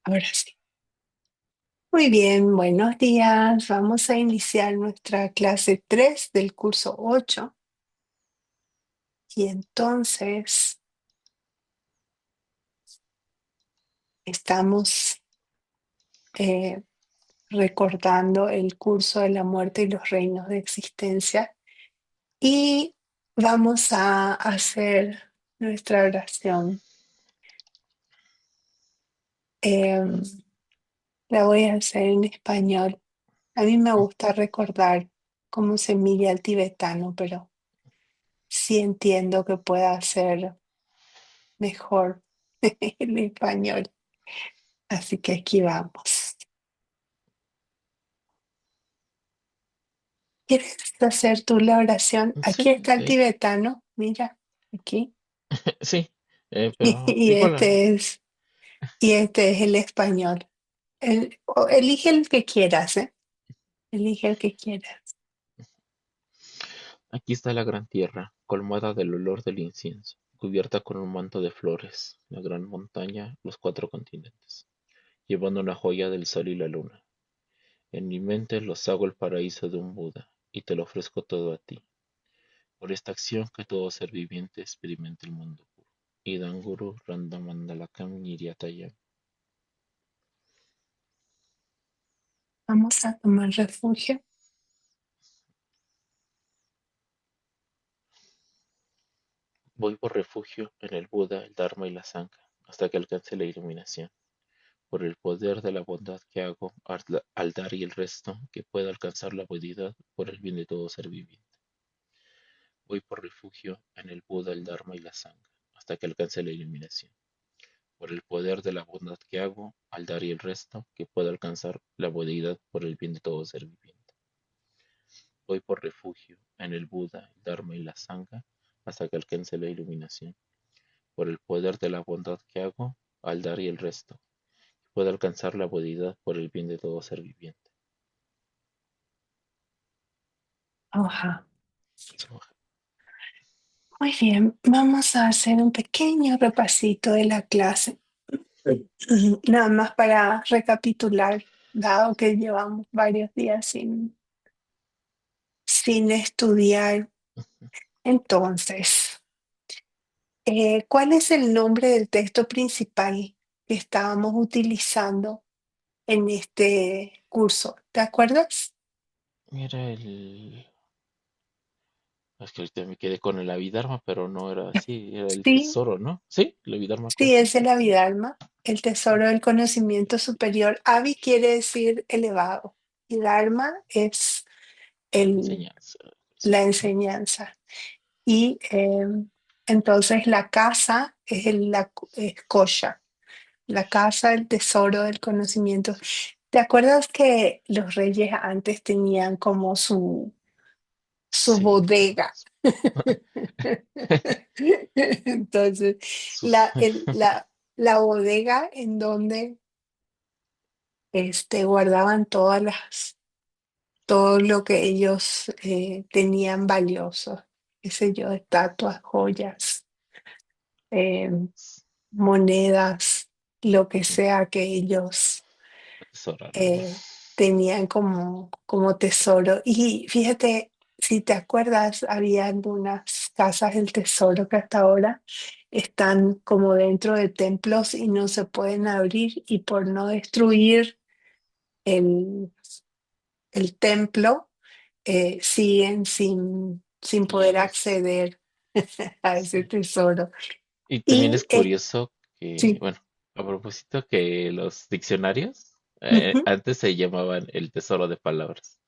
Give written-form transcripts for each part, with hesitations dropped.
Ahora sí. Muy bien, buenos días. Vamos a iniciar nuestra clase 3 del curso 8 y entonces estamos eh, recordando el curso de la muerte y los reinos de existencia y vamos a hacer nuestra oración. Em, la voy a hacer en español. A mí me gusta recordar cómo se mira el tibetano, pero sí entiendo que pueda ser mejor el español. Así que aquí vamos. ¿Quieres hacer tú la oración? Aquí Sí, está el ok. tibetano, mira, aquí. Sí, pero Y igual, este es el español. Elige el que quieras, ¿eh? Elige el que quieras. aquí está la gran tierra, colmada del olor del incienso, cubierta con un manto de flores, la gran montaña, los cuatro continentes, llevando una joya del sol y la luna. En mi mente los hago el paraíso de un Buda, y te lo ofrezco todo a ti, por esta acción que todo ser viviente experimente el mundo puro. Idan Guru Randamandalakam Niriatayam. Vamos a tomar refugio. Voy por refugio en el Buda, el Dharma y la Sangha, hasta que alcance la iluminación. Por el poder de la bondad que hago al dar y el resto, que pueda alcanzar la buenidad por el bien de todo ser viviente. Voy por refugio en el Buda, el Dharma y la Sangha, hasta que alcance la iluminación. Por el poder de la bondad que hago al dar y el resto, que pueda alcanzar la buenidad por el bien de todo ser viviente. Voy por refugio en el Buda, el Dharma y la Sangha, hasta que alcance la iluminación. Por el poder de la bondad que hago al dar y el resto, que pueda alcanzar la buenidad por el bien de todo ser viviente. Ajá. Muy bien, vamos a hacer un pequeño repasito de la clase. Nada más para recapitular, dado que llevamos varios días sin estudiar. Entonces, ¿cuál es el nombre del texto principal que estábamos utilizando en este curso? ¿Te acuerdas? Era el... Es que ahorita me quedé con el Abhidharma, pero no era así, era el Sí, tesoro, ¿no? Sí, el Abhidharma sí, Kosa. es el Abhidharma, el tesoro del conocimiento superior. Abhi quiere decir elevado y Dharma es el, Enseñanza. Sí. la enseñanza. Y entonces la casa es, es kosha, la casa, el tesoro del conocimiento. ¿Te acuerdas que los reyes antes tenían como su Sí. bodega? Entonces, Sus- la bodega en donde guardaban todo lo que ellos tenían valioso, qué sé yo, estatuas, joyas, eh, monedas, lo que sea que ellos Atesorarlo. eh, tenían como tesoro. Y fíjate, si te acuerdas, había algunas casas del tesoro que hasta ahora están como dentro de templos y no se pueden abrir y por no destruir el, el templo, siguen sin Y ya poder los... acceder a ese Sí. tesoro. Y también Y es curioso que, sí, bueno, a propósito que los diccionarios ujú. antes se llamaban el tesoro de palabras.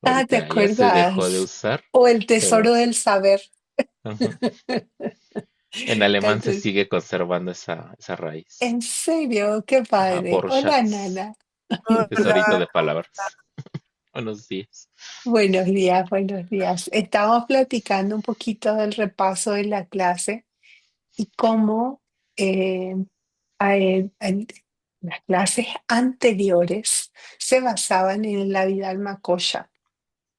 Ah, ¿te Ahorita ya se dejó de acuerdas? usar, O el tesoro pero del saber. ujú, en alemán se Entonces, sigue conservando esa raíz. en serio, qué Ajá, padre. Hola, Borchards, Nana. tesorito de palabras. Buenos días. Buenos días, buenos días. Estamos platicando un poquito del repaso de la clase y cómo eh, en las clases anteriores se basaban en la Vidalma Koya,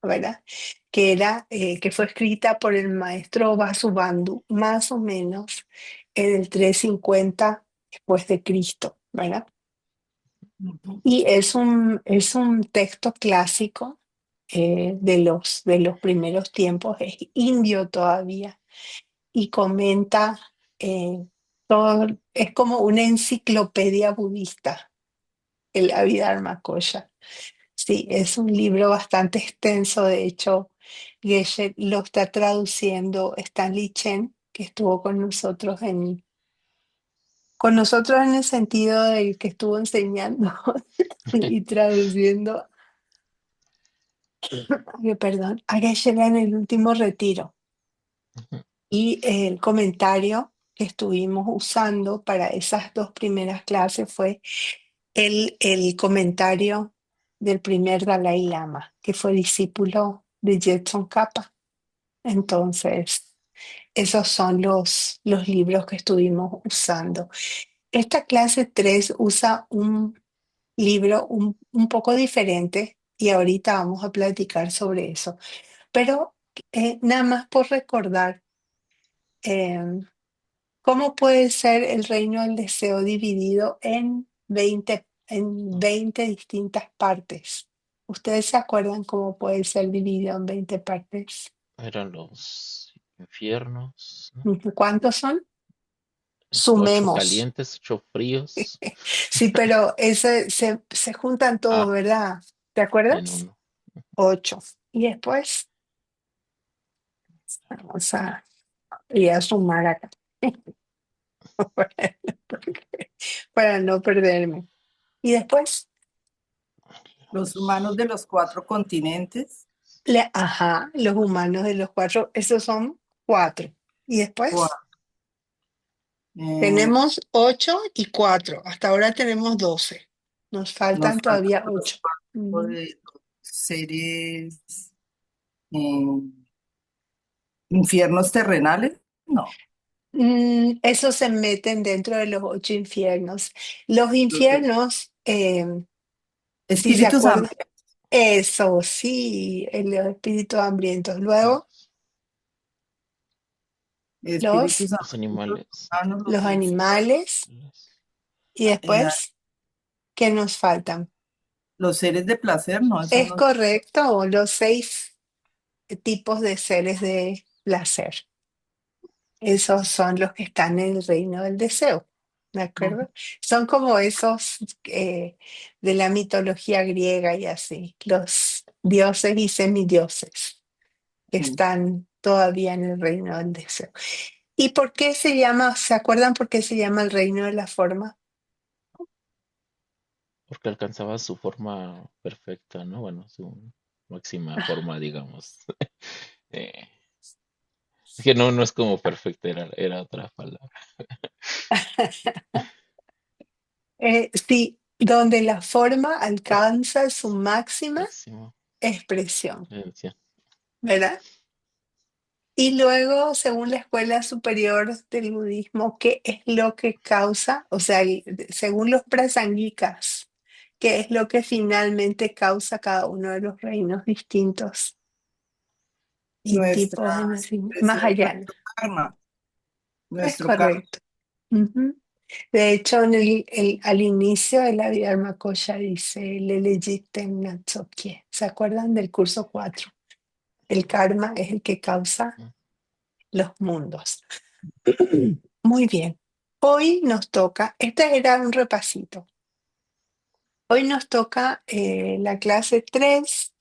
¿verdad? Que fue escrita por el maestro Vasubandhu, más o menos en el 350 después de Cristo, ¿verdad? Ujú. Y es un texto clásico de los primeros tiempos, es indio todavía, y comenta eh, todo, es como una enciclopedia budista, el Abhidharma-kosa. Sí, es un libro bastante extenso, de hecho, Geshe lo está traduciendo Stanley Chen, que estuvo con nosotros en el sentido de que estuvo enseñando y traduciendo, perdón, a Geshe en el último retiro. Y el comentario que estuvimos usando para esas dos primeras clases fue el comentario del primer Dalai Lama, que fue discípulo de Jetson Kappa. Entonces, esos son los libros que estuvimos usando. Esta clase 3 usa un libro un poco diferente y ahorita vamos a platicar sobre eso. Pero nada más por recordar, eh, ¿cómo puede ser el reino del deseo dividido en 20 distintas partes? ¿Ustedes se acuerdan cómo puede ser dividido en 20 partes? Eran los infiernos, ¿no? ¿Cuántos son? Ocho Sumemos. calientes, ocho fríos. Sí, pero ese, se juntan todos, Ah, ¿verdad? ¿Te en acuerdas? uno. 8. Y después, vamos a, voy a sumar acá para no perderme. Y después, Los humanos de los cuatro continentes, ajá, los humanos de los cuatro, esos son 4. Y después cua- eh, tenemos 8 y 4. Hasta ahora tenemos 12. Nos nos faltan faltan todavía los 8. cuatro de los seres eh, infiernos terrenales, no, Esos se meten dentro de los 8 infiernos. Los los de infiernos, si se espíritus acuerdan, hambrientos, eso sí, los espíritus hambrientos. Luego, los, espíritus Los hambrientos, animales, humanos, los los infiernos, animales. Y eh, después, ¿qué nos faltan? los seres de placer, no, esos Es no. correcto, los 6 tipos de seres de placer. Esos son los que están en el reino del deseo, ¿de Ujú, acuerdo? Son como esos de la mitología griega y así, los dioses y semidioses que sí. están todavía en el reino del deseo. ¿Y por qué se llama, se acuerdan por qué se llama el reino de la forma? porque alcanzaba su forma perfecta, ¿no? Bueno, su máxima forma, digamos. Eh, es que no, no es como perfecta, era otra palabra. Sí, donde la forma alcanza su máxima Máximo. expresión, Esencia. ¿verdad? Y luego, según la Escuela Superior del Budismo, ¿qué es lo que causa? O sea, según los prasangikas, ¿qué es lo que finalmente causa cada uno de los reinos distintos y Nuestra tipos de nacimiento? Más expresión, allá, nuestro karma, es nuestro karma, correcto. Ujú. De hecho, al inicio de la Dharma Kosa dice Lele Jiten Natsokye. ¿Se acuerdan del curso 4? El karma es el que causa Mm. los mundos. Muy bien. Hoy nos toca, este era un repasito. Hoy nos toca la clase 3.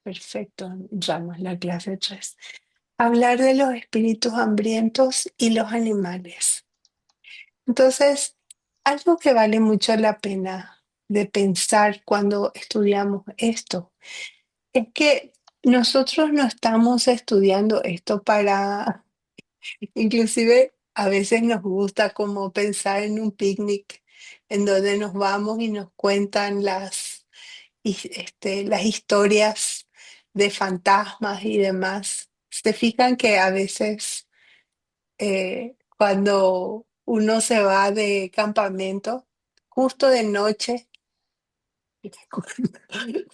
Perfecto, entramos la clase 3. Hablar de los espíritus hambrientos y los animales. Entonces, algo que vale mucho la pena de pensar cuando estudiamos esto es que nosotros no estamos estudiando esto para, inclusive a veces nos gusta como pensar en un picnic en donde nos vamos y nos cuentan las historias de fantasmas y demás. Se fijan que a veces cuando uno se va de campamento, justo de noche,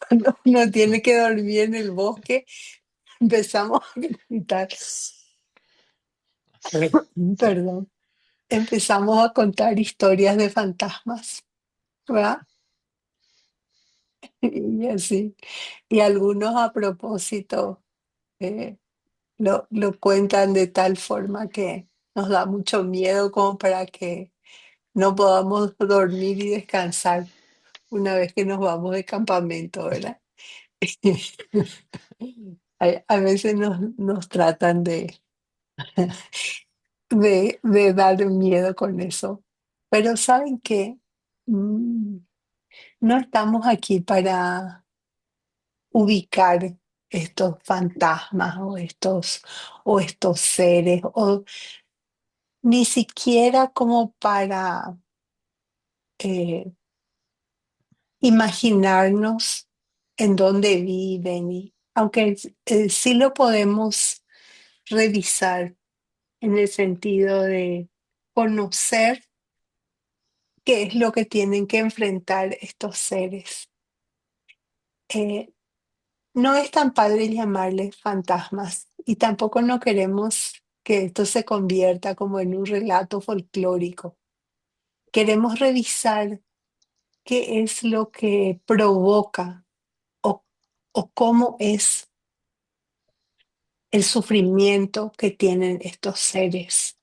cuando uno tiene que dormir en el bosque, empezamos a contar, Sí, perdón, empezamos a contar historias de fantasmas, ¿verdad? y así. Y algunos a propósito eh, lo cuentan de tal forma que nos da mucho miedo como para que no podamos dormir y descansar una vez que nos vamos de campamento, ¿verdad? A veces nos tratan de dar miedo con eso. Pero ¿saben qué? Mm, No estamos aquí para ubicar estos fantasmas o estos seres, o ni siquiera como para eh, imaginarnos en dónde viven, aunque sí lo podemos revisar en el sentido de conocer qué es lo que tienen que enfrentar estos seres. Eh, no es tan padre llamarles fantasmas y tampoco no queremos que esto se convierta como en un relato folclórico. Queremos revisar qué es lo que provoca o, o cómo es el sufrimiento que tienen estos seres,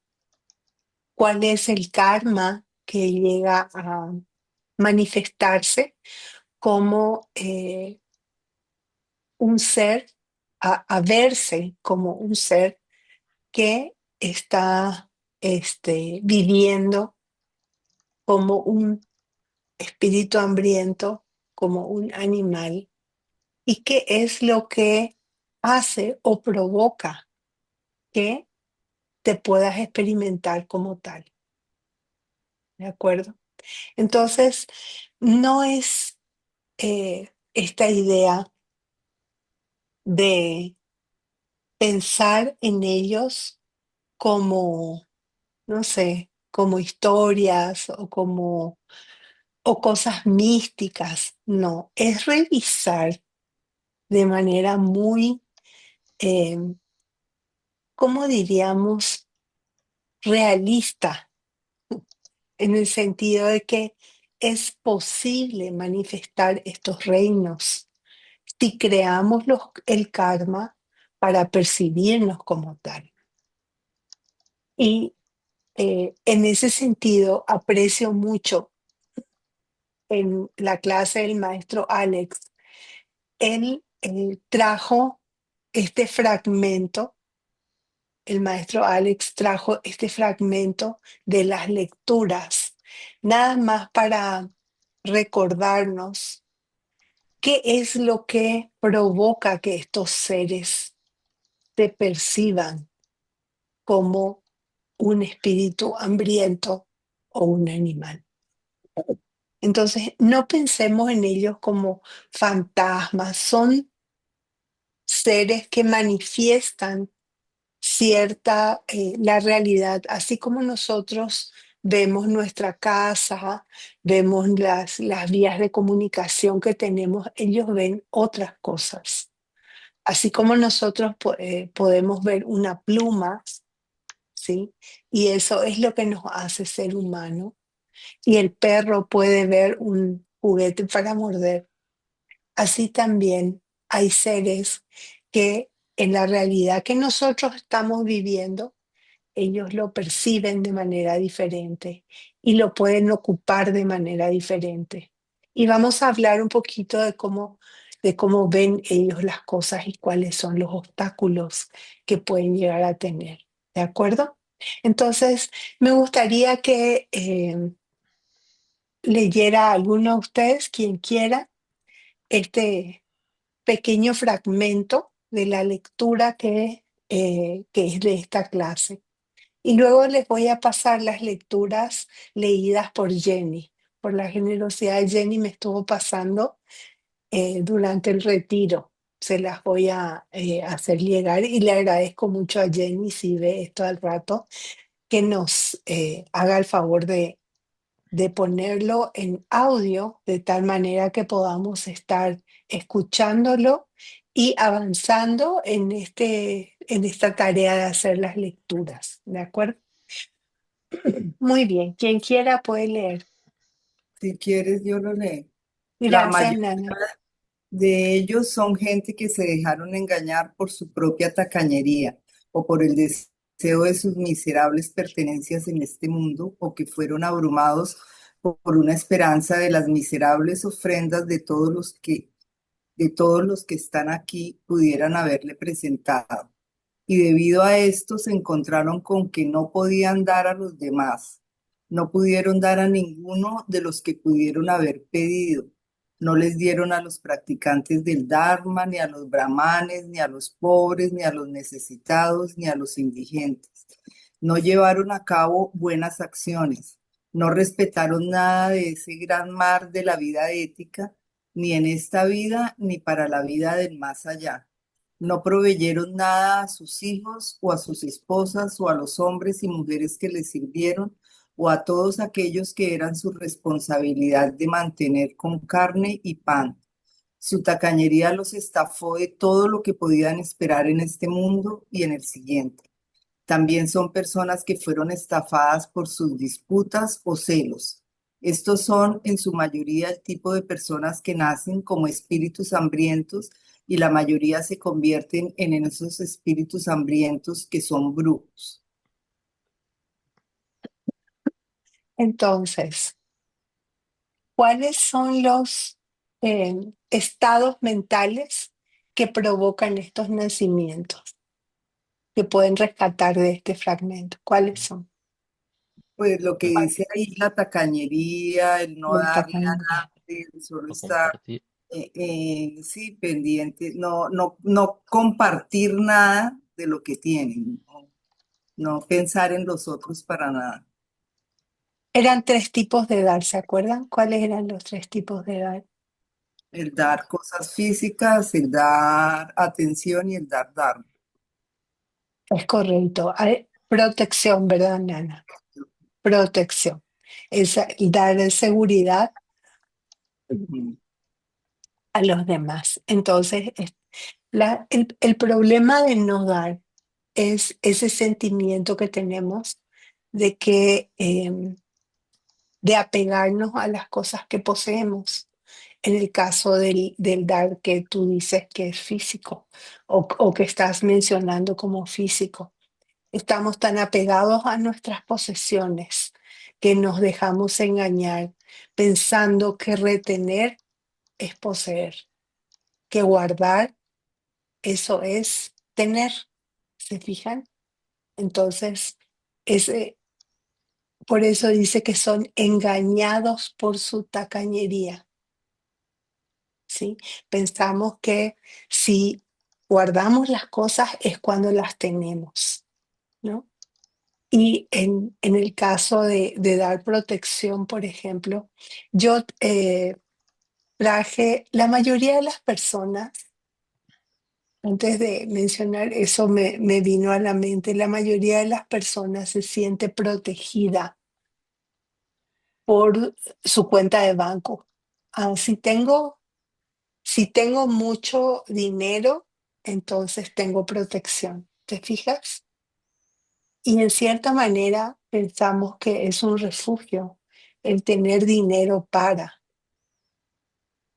cuál es el karma que llega a manifestarse como un ser, a verse como un ser que está viviendo como un espíritu hambriento, como un animal, y qué es lo que hace o provoca que te puedas experimentar como tal, ¿de acuerdo? Entonces, no es esta idea de pensar en ellos como, no sé, como historias o cosas místicas. No, es revisar de manera muy, eh, ¿cómo diríamos? Realista, en el sentido de que es posible manifestar estos reinos si creamos el karma para percibirnos como tal. Y en ese sentido aprecio mucho en la clase del maestro Alex. Él trajo este fragmento, el maestro Alex trajo este fragmento de las lecturas, nada más para recordarnos qué es lo que provoca que estos seres se perciban como un espíritu hambriento o un animal. Entonces, no pensemos en ellos como fantasmas, son seres que manifiestan la realidad, así como nosotros vemos nuestra casa, vemos las vías de comunicación que tenemos, ellos ven otras cosas. Así como nosotros podemos ver una pluma, ¿sí? Y eso es lo que nos hace ser humano. Y el perro puede ver un juguete para morder. Así también hay seres que en la realidad que nosotros estamos viviendo, ellos lo perciben de manera diferente y lo pueden ocupar de manera diferente. Y vamos a hablar un poquito de cómo ven ellos las cosas y cuáles son los obstáculos que pueden llegar a tener. ¿De acuerdo? Entonces, me gustaría que leyera a alguno de ustedes, quien quiera, este pequeño fragmento de la lectura que es de esta clase. Y luego les voy a pasar las lecturas leídas por Jenny. Por la generosidad de Jenny me estuvo pasando durante el retiro. Se las voy a hacer llegar y le agradezco mucho a Jenny si ve esto al rato, que nos haga el favor de ponerlo en audio de tal manera que podamos estar escuchándolo y avanzando en esta tarea de hacer las lecturas. ¿De acuerdo? Muy bien. Quien quiera puede leer. Si quieres, yo lo leo. La Gracias, mayoría, Nana. De ellos son gente que se dejaron engañar por su propia tacañería o por el deseo de sus miserables pertenencias en este mundo, o que fueron abrumados por una esperanza de las miserables ofrendas de todos los que están aquí pudieran haberle presentado. Y debido a esto se encontraron con que no podían dar a los demás, no pudieron dar a ninguno de los que pudieron haber pedido. No les dieron a los practicantes del Dharma, ni a los brahmanes, ni a los pobres, ni a los necesitados, ni a los indigentes. No llevaron a cabo buenas acciones, no respetaron nada de ese gran mar de la vida ética, ni en esta vida, ni para la vida del más allá. No proveyeron nada a sus hijos o a sus esposas o a los hombres y mujeres que les sirvieron o a todos aquellos que eran su responsabilidad de mantener con carne y pan. Su tacañería los estafó de todo lo que podían esperar en este mundo y en el siguiente. También son personas que fueron estafadas por sus disputas o celos. Estos son en su mayoría el tipo de personas que nacen como espíritus hambrientos, y la mayoría se convierten en esos espíritus hambrientos que son brujos. Entonces, ¿cuáles son los estados mentales que provocan estos nacimientos que pueden rescatar de este fragmento? ¿Cuáles son? Pues lo que A, dice ahí, la tacañería, el no El darle a tacañería. nadie, el solo a estar, compartir. sí, pendiente, no compartir nada de lo que tienen, no pensar en los otros para nada. Eran tres tipos de dar, ¿se acuerdan? ¿Cuáles eran los tres tipos de dar? El dar cosas físicas, el dar atención y el dar. Es correcto. Protección, ¿verdad, Nana? Protección. Es dar seguridad Ujú. a los demás. Entonces, el problema de no dar es ese sentimiento que tenemos de que de apegarnos a las cosas que poseemos. En el caso del dar que tú dices que es físico o que estás mencionando como físico. Estamos tan apegados a nuestras posesiones que nos dejamos engañar pensando que retener es poseer, que guardar, eso es tener. ¿Se fijan? Entonces, ese, por eso dice que son engañados por su tacañería, ¿sí? Pensamos que si guardamos las cosas es cuando las tenemos, ¿no? Y en el caso de dar protección, por ejemplo, yo traje, la mayoría de las personas, antes de mencionar eso me vino a la mente, la mayoría de las personas se siente protegida por su cuenta de banco. Ah, si tengo mucho dinero, entonces tengo protección. ¿Te fijas? Y en cierta manera pensamos que es un refugio el tener dinero para.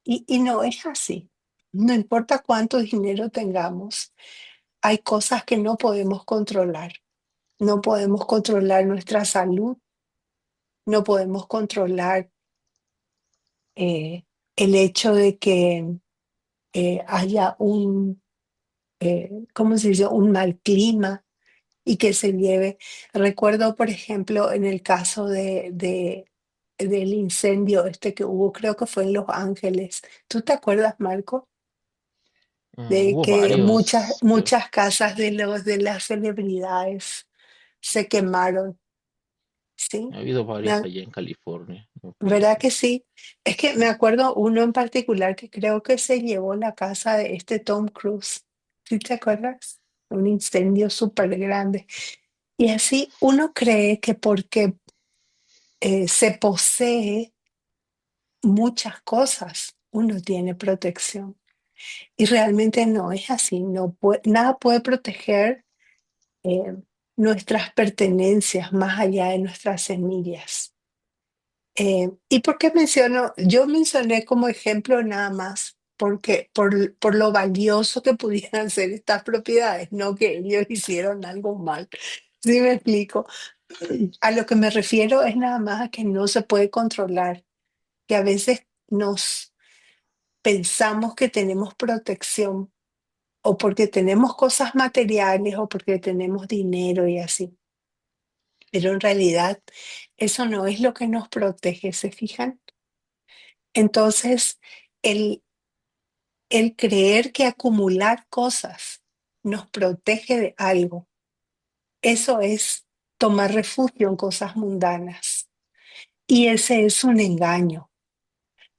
Y no es así. No importa cuánto dinero tengamos, hay cosas que no podemos controlar. No podemos controlar nuestra salud, no podemos controlar eh, el hecho de que haya ¿cómo se dice? Un mal clima y que se lleve. Recuerdo, por ejemplo, en el caso del incendio este que hubo, creo que fue en Los Ángeles. ¿Tú te acuerdas, Marco? De Hubo que muchas, varios, pero muchas casas de las celebridades se quemaron, ¿sí? ha habido varios Me- allá en California, me ¿Verdad parece. que sí? Es que me acuerdo uno en particular que creo que se llevó la casa de este Tom Cruise. ¿Sí te acuerdas? Un incendio súper grande. Y así uno cree que porque se posee muchas cosas, uno tiene protección. Y realmente no es así. No nada puede proteger eh, nuestras pertenencias más allá de nuestras semillas. ¿Y por qué menciono? Yo mencioné como ejemplo nada más por lo valioso que pudieran ser estas propiedades, no que ellos hicieron algo mal. ¿Sí me explico? A lo que me refiero es nada más a que no se puede controlar, que a veces nos pensamos que tenemos protección o porque tenemos cosas materiales o porque tenemos dinero y así. Pero en realidad eso no es lo que nos protege, ¿se fijan? Entonces, el, el creer que acumular cosas nos protege de algo, eso es tomar refugio en cosas mundanas. Y ese es un engaño.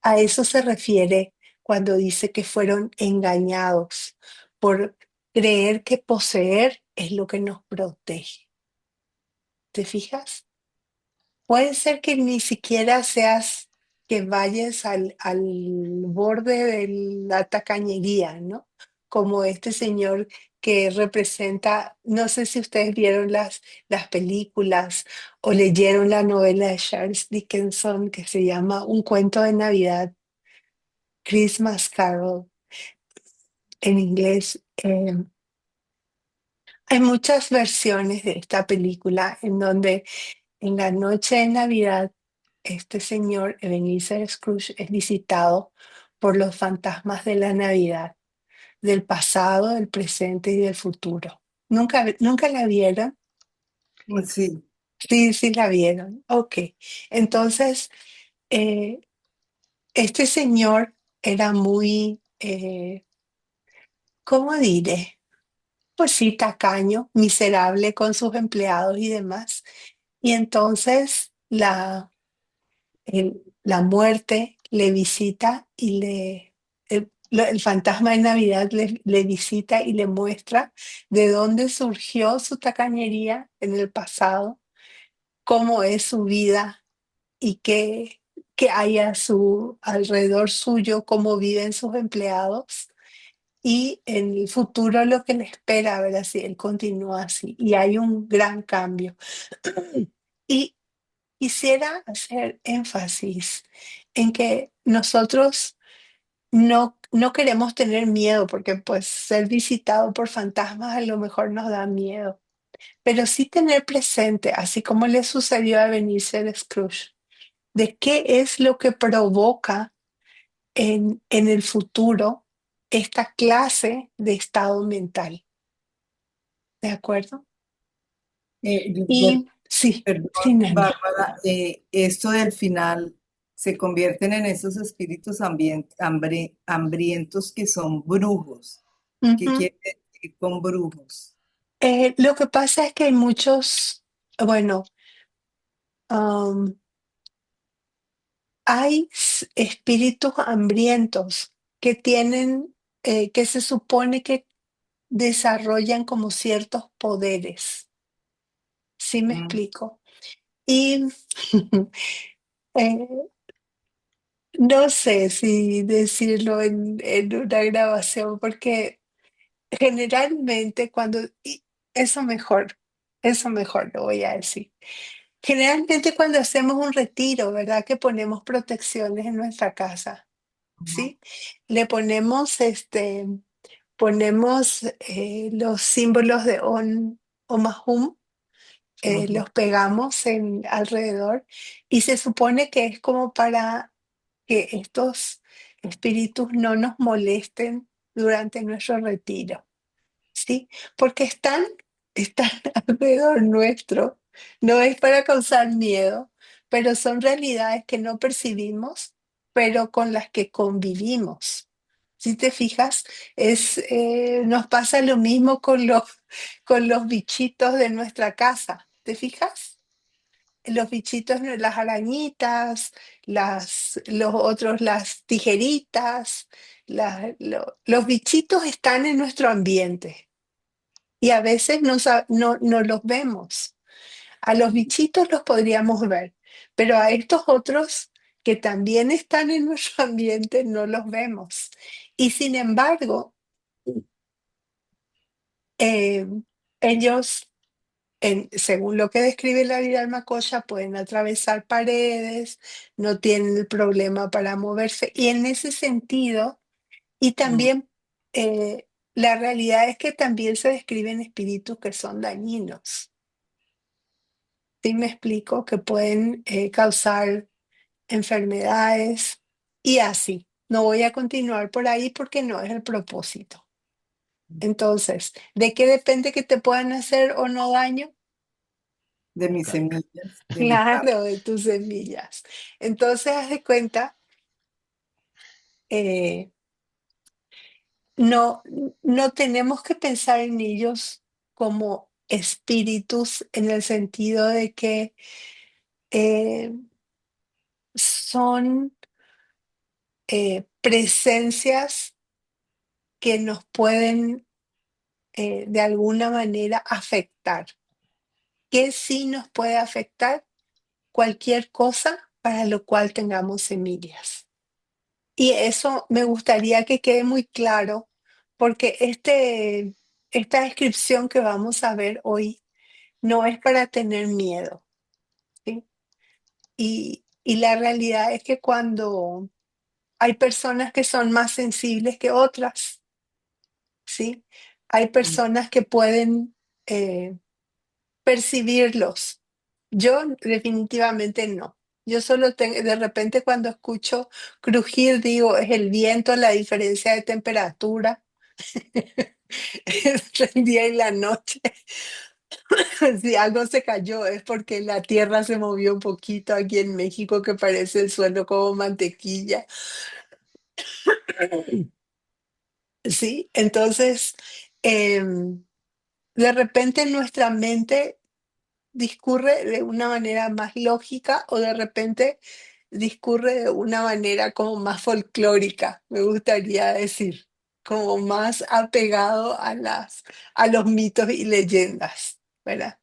A eso se refiere cuando dice que fueron engañados por creer que poseer es lo que nos protege. ¿Te fijas? Puede ser que ni siquiera seas que vayas al borde de la tacañería, ¿no? Como este señor que representa, no sé si ustedes vieron las películas o leyeron la novela de Charles Dickinson que se llama Un cuento de Navidad, Christmas Carol en inglés. Hay muchas versiones de esta película en donde en la noche de Navidad, este señor Ebenezer Scrooge es visitado por los fantasmas de la Navidad, del pasado, del presente y del futuro. ¿Nunca la vieron? Sí, Sí, sí la vieron. Ok. Entonces, eh, este señor era muy, ¿cómo diré? Pues sí, tacaño, miserable con sus empleados y demás. Y entonces la muerte le visita y el fantasma de Navidad le visita y le muestra de dónde surgió su tacañería en el pasado, cómo es su vida y qué hay a su alrededor suyo, cómo viven sus empleados. Y en el futuro lo que le espera, a ver si él continúa así. Y hay un gran cambio. Y quisiera hacer énfasis en que nosotros no queremos tener miedo, porque pues ser visitado por fantasmas a lo mejor nos da miedo, pero sí tener presente, así como le sucedió a Ebenezer Scrooge, de qué es lo que provoca en el futuro esta clase de estado mental, ¿de acuerdo? Y sí, perdón, sí, Nania. Bárbara, esto del final se convierten en esos espíritus hambrientos que son brujos. ¿Qué Ujú. quiere decir con brujos? Lo que pasa es que hay muchos, bueno, um, hay espíritus hambrientos que tienen, que se supone que desarrollan como ciertos poderes. ¿Sí me Mm, explico? Y eh, no sé si decirlo en una grabación, porque generalmente y eso mejor lo voy a decir. Generalmente cuando hacemos un retiro, ¿verdad? Que ponemos protecciones en nuestra casa, ujú, ¿sí? Le ponemos los símbolos de Omahum, ujú. los pegamos alrededor y se supone que es como para que estos espíritus no nos molesten durante nuestro retiro. ¿Sí? Porque están alrededor nuestro. No es para causar miedo, pero son realidades que no percibimos, pero con las que convivimos. Si te fijas, nos pasa lo mismo con los bichitos de nuestra casa. ¿Te fijas? Los bichitos, las arañitas, los otros, las tijeritas, los bichitos están en nuestro ambiente y a veces no los vemos. A los bichitos los podríamos ver, pero a estos otros que también están en nuestro ambiente no los vemos. Y sin embargo, eh, ellos, según lo que describe la vida Almacoya, pueden atravesar paredes, no tienen el problema para moverse. Y en ese sentido, Y Mm. también la realidad es que también se describen espíritus que son dañinos. ¿Sí me explico? Que pueden causar enfermedades y así. No voy a continuar por ahí porque no es el propósito. Entonces, ¿de qué depende que te puedan hacer o no daño? De mis Claro. semillas, de mi karma. Claro, de tus semillas. Entonces, haz de cuenta, eh, no, no tenemos que pensar en ellos como espíritus en el sentido de que eh, son presencias que nos pueden de alguna manera afectar. ¿Qué sí nos puede afectar? Cualquier cosa para lo cual tengamos semillas. Y eso me gustaría que quede muy claro, porque esta descripción que vamos a ver hoy no es para tener miedo, ¿sí? Y la realidad es que cuando hay personas que son más sensibles que otras, ¿sí? Hay personas que pueden percibirlos. Yo definitivamente no. Yo solo tengo, de repente cuando escucho crujir, digo, es el viento, la diferencia de temperatura entre el día y la noche. Si algo se cayó es porque la tierra se movió un poquito aquí en México, que parece el suelo como mantequilla. Sí, entonces, de repente nuestra mente discurre de una manera más lógica o de repente discurre de una manera como más folclórica, me gustaría decir, como más apegado a los mitos y leyendas, ¿verdad?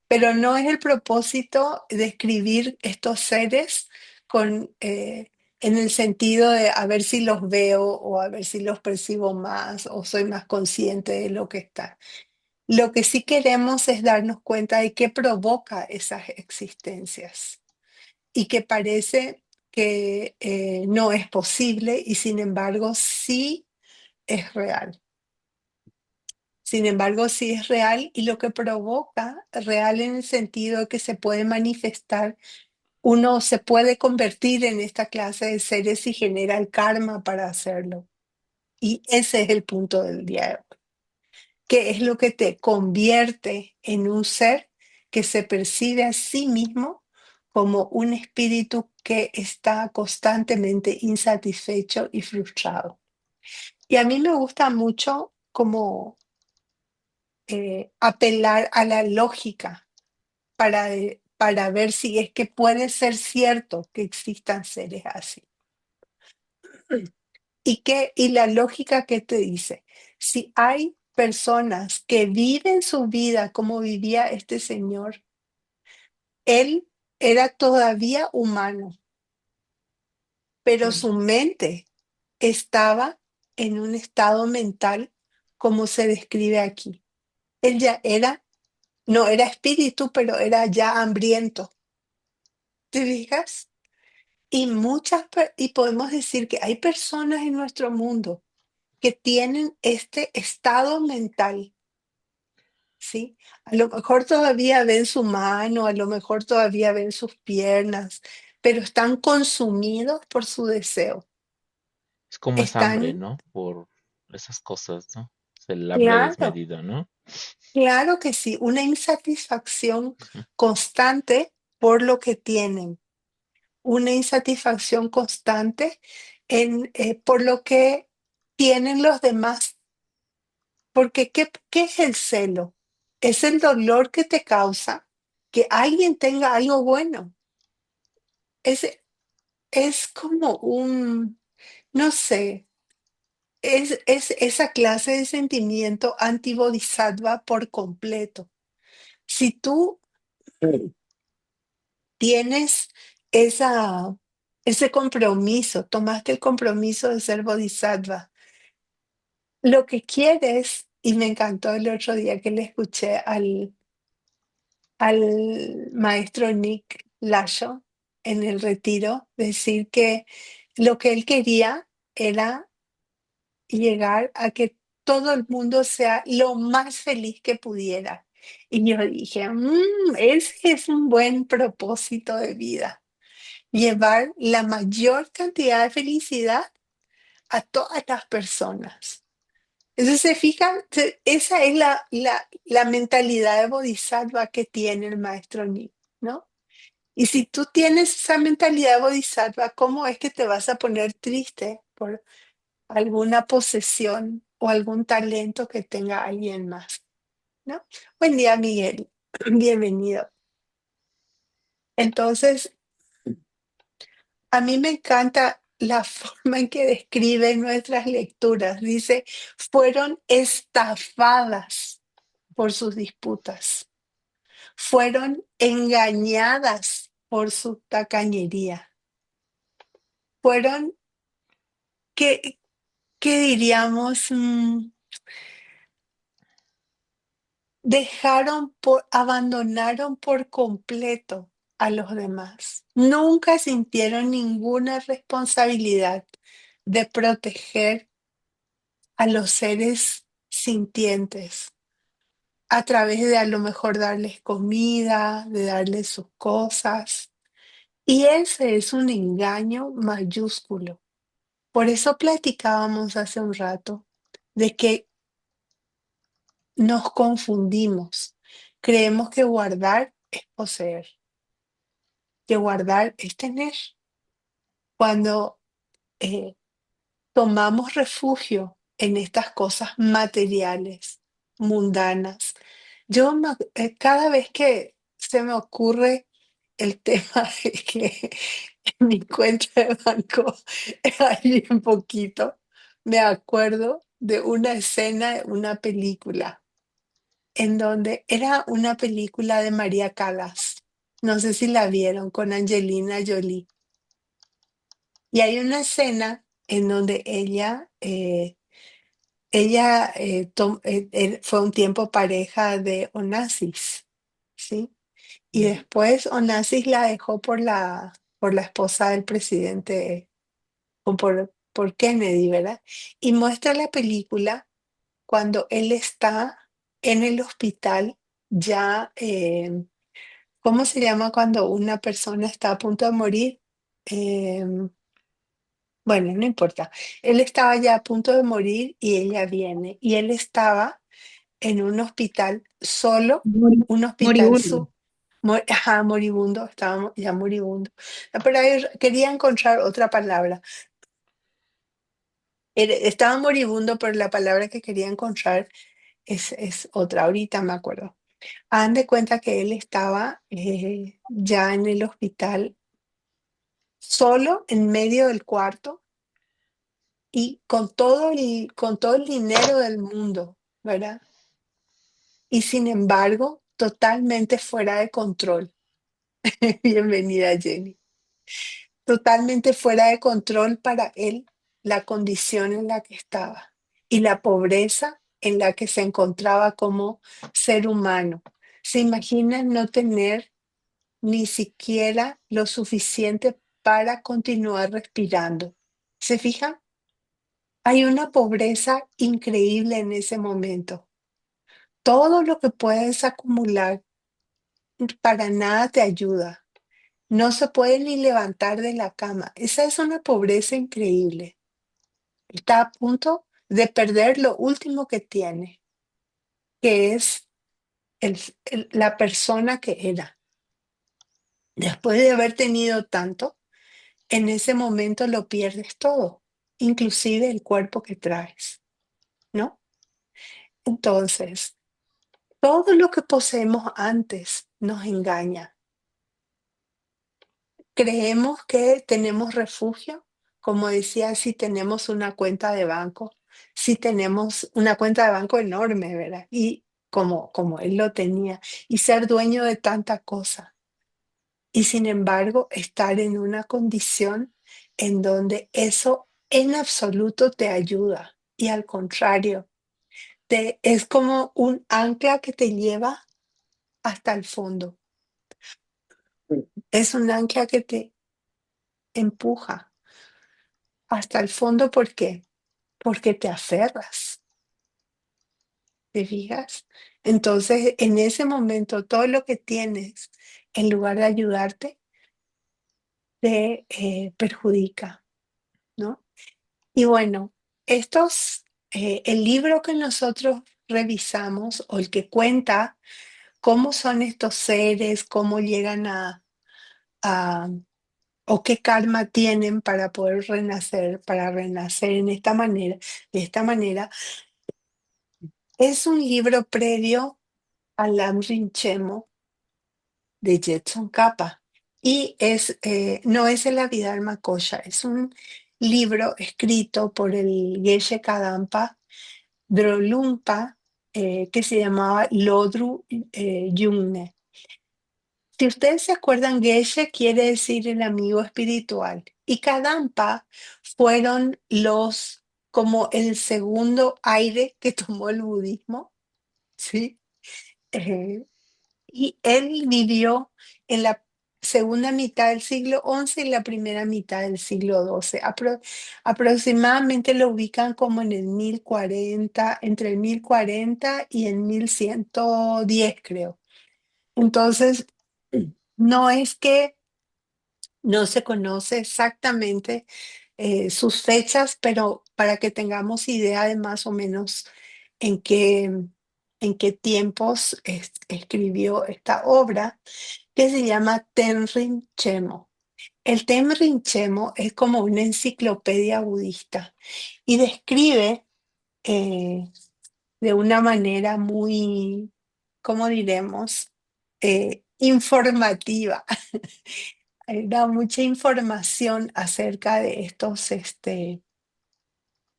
Pero no es el propósito describir estos seres con, en el sentido de a ver si los veo o a ver si los percibo más o soy más consciente de lo que está. Lo que sí queremos es darnos cuenta de qué provoca esas existencias y que parece que no es posible y sin embargo sí es real. Sin embargo, sí es real y lo que provoca, real en el sentido de que se puede manifestar, uno se puede convertir en esta clase de seres y genera el karma para hacerlo. Y ese es el punto del día de hoy, que es lo que te convierte en un ser que se percibe a sí mismo como un espíritu que está constantemente insatisfecho y frustrado. Y a mí me gusta mucho como apelar a la lógica para ver si es que puede ser cierto que existan seres así. Y la lógica que te dice, si hay personas que viven su vida como vivía este señor, él era todavía humano, pero Sí. su mente estaba en un estado mental como se describe aquí. Él ya era, no era espíritu, pero era ya hambriento. ¿Te fijas? Y podemos decir que hay personas en nuestro mundo que tienen este estado mental, ¿sí? A lo mejor todavía ven su mano, a lo mejor todavía ven sus piernas, pero están consumidos por su deseo. Es como esa hambre, Están, ¿no? Por esas cosas, ¿no? Es el hambre claro, desmedida, ¿no? claro que sí, una insatisfacción Ujú. constante por lo que tienen, una insatisfacción constante por lo que tienen los demás. Porque ¿qué es el celo? Es el dolor que te causa que alguien tenga algo bueno. Es, es como no sé, es esa clase de sentimiento anti-bodhisattva por completo. Si tú tienes esa, ese compromiso, tomaste el compromiso de ser bodhisattva, lo que quieres, y me encantó el otro día que le escuché al maestro Nick Lasho en el retiro decir que lo que él quería era y llegar a que todo el mundo sea lo más feliz que pudiera. Y yo dije, ese es un buen propósito de vida, llevar la mayor cantidad de felicidad a todas las personas. Entonces, se fijan, esa es la mentalidad de bodhisattva que tiene el maestro Ni, ¿no? Y si tú tienes esa mentalidad de bodhisattva, ¿cómo es que te vas a poner triste por alguna posesión o algún talento que tenga alguien más? ¿No? Buen día, Miguel. Bienvenido. Entonces, a mí me encanta la forma en que describe nuestras lecturas. Dice, fueron estafadas por sus disputas, fueron engañadas por su tacañería, fueron, ¿qué, qué diríamos? Abandonaron por completo a los demás. Nunca sintieron ninguna responsabilidad de proteger a los seres sintientes a través de a lo mejor darles comida, de darles sus cosas. Y ese es un engaño mayúsculo. Por eso platicábamos hace un rato de que nos confundimos. Creemos que guardar es poseer, que guardar es tener. Cuando eh, tomamos refugio en estas cosas materiales, mundanas, cada vez que se me ocurre el tema de que en mi cuenta de banco hay un poquito, me acuerdo de una escena de una película en donde era una película de María Callas. No sé si la vieron con Angelina Jolie. Y hay una escena en donde ella fue un tiempo pareja de Onassis, ¿sí? Y Ujú. después Onassis la dejó por la esposa del presidente, o por Kennedy, ¿verdad? Y muestra la película cuando él está en el hospital ya, ¿cómo se llama cuando una persona está a punto de morir? Bueno, no importa. Él estaba ya a punto de morir y ella viene. Y él estaba en un hospital solo, un hospital Moribundo. ajá, moribundo, estaba ya moribundo. No, pero quería encontrar otra palabra. Estaba moribundo, pero la palabra que quería encontrar es otra. Ahorita me acuerdo. Hagan de cuenta que él estaba ya en el hospital, solo en medio del cuarto y con todo el dinero del mundo, ¿verdad? Y sin embargo, totalmente fuera de control. Bienvenida, Jenny. Totalmente fuera de control para él la condición en la que estaba y la pobreza en la que se encontraba como ser humano. ¿Se imaginan no tener ni siquiera lo suficiente para continuar respirando? ¿Se fijan? Hay una pobreza increíble en ese momento. Todo lo que puedes acumular para nada te ayuda. No se puede ni levantar de la cama. Esa es una pobreza increíble. Está a punto de perder lo último que tiene, que es la persona que era. Después de haber tenido tanto, en ese momento lo pierdes todo, inclusive el cuerpo que traes, ¿no? Entonces, todo lo que poseemos antes nos engaña. Creemos que tenemos refugio, como decía, si tenemos una cuenta de banco, si tenemos una cuenta de banco enorme, ¿verdad? Y como él lo tenía, y ser dueño de tanta cosa. Y sin embargo, estar en una condición en donde eso en absoluto te ayuda. Y al contrario, es como un ancla que te lleva hasta el fondo. Es un ancla que te empuja hasta el fondo. ¿Por qué? porque te aferras, ¿te fijas? Entonces, en ese momento, todo lo que tienes, en lugar de ayudarte, te perjudica, ¿no? Y bueno, el libro que nosotros revisamos o el que cuenta cómo son estos seres, cómo llegan a o qué karma tienen para poder renacer, para renacer de esta manera, es un libro previo al Lamrim Chemo de Jetson Kappa. Y no es el Abhidharma Kosha, es un libro escrito por el Geshe Kadampa Drolumpa, que se llamaba Lodru Yungne. Si ustedes se acuerdan, Geshe quiere decir el amigo espiritual y Kadampa fueron como el segundo aire que tomó el budismo, ¿sí? Eh, y él vivió en la segunda mitad del siglo XI y la primera mitad del siglo XII. Aproximadamente lo ubican como en el 1040, entre el 1040 y el 1110, creo. Entonces, no es que no se conoce exactamente sus fechas, pero para que tengamos idea de más o menos en qué, en qué tiempos escribió esta obra, que se llama Tenrin Chemo. El Tenrin Chemo es como una enciclopedia budista y describe eh, de una manera muy, ¿cómo diremos? Informativa. Da mucha información acerca de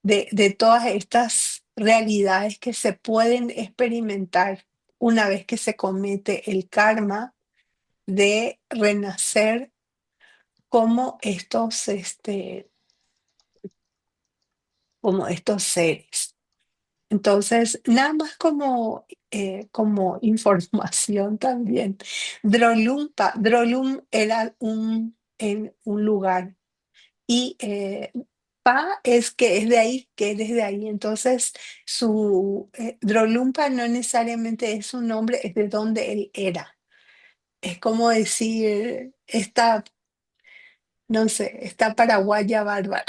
de todas estas realidades que se pueden experimentar una vez que se comete el karma de renacer como como estos seres. Entonces, nada más como información también. Drolum era en un lugar y Pa es que es de ahí, que eres de ahí. Entonces, Drolumpa no necesariamente es su nombre, es de donde él era. Es como decir, no sé, esta paraguaya bárbara.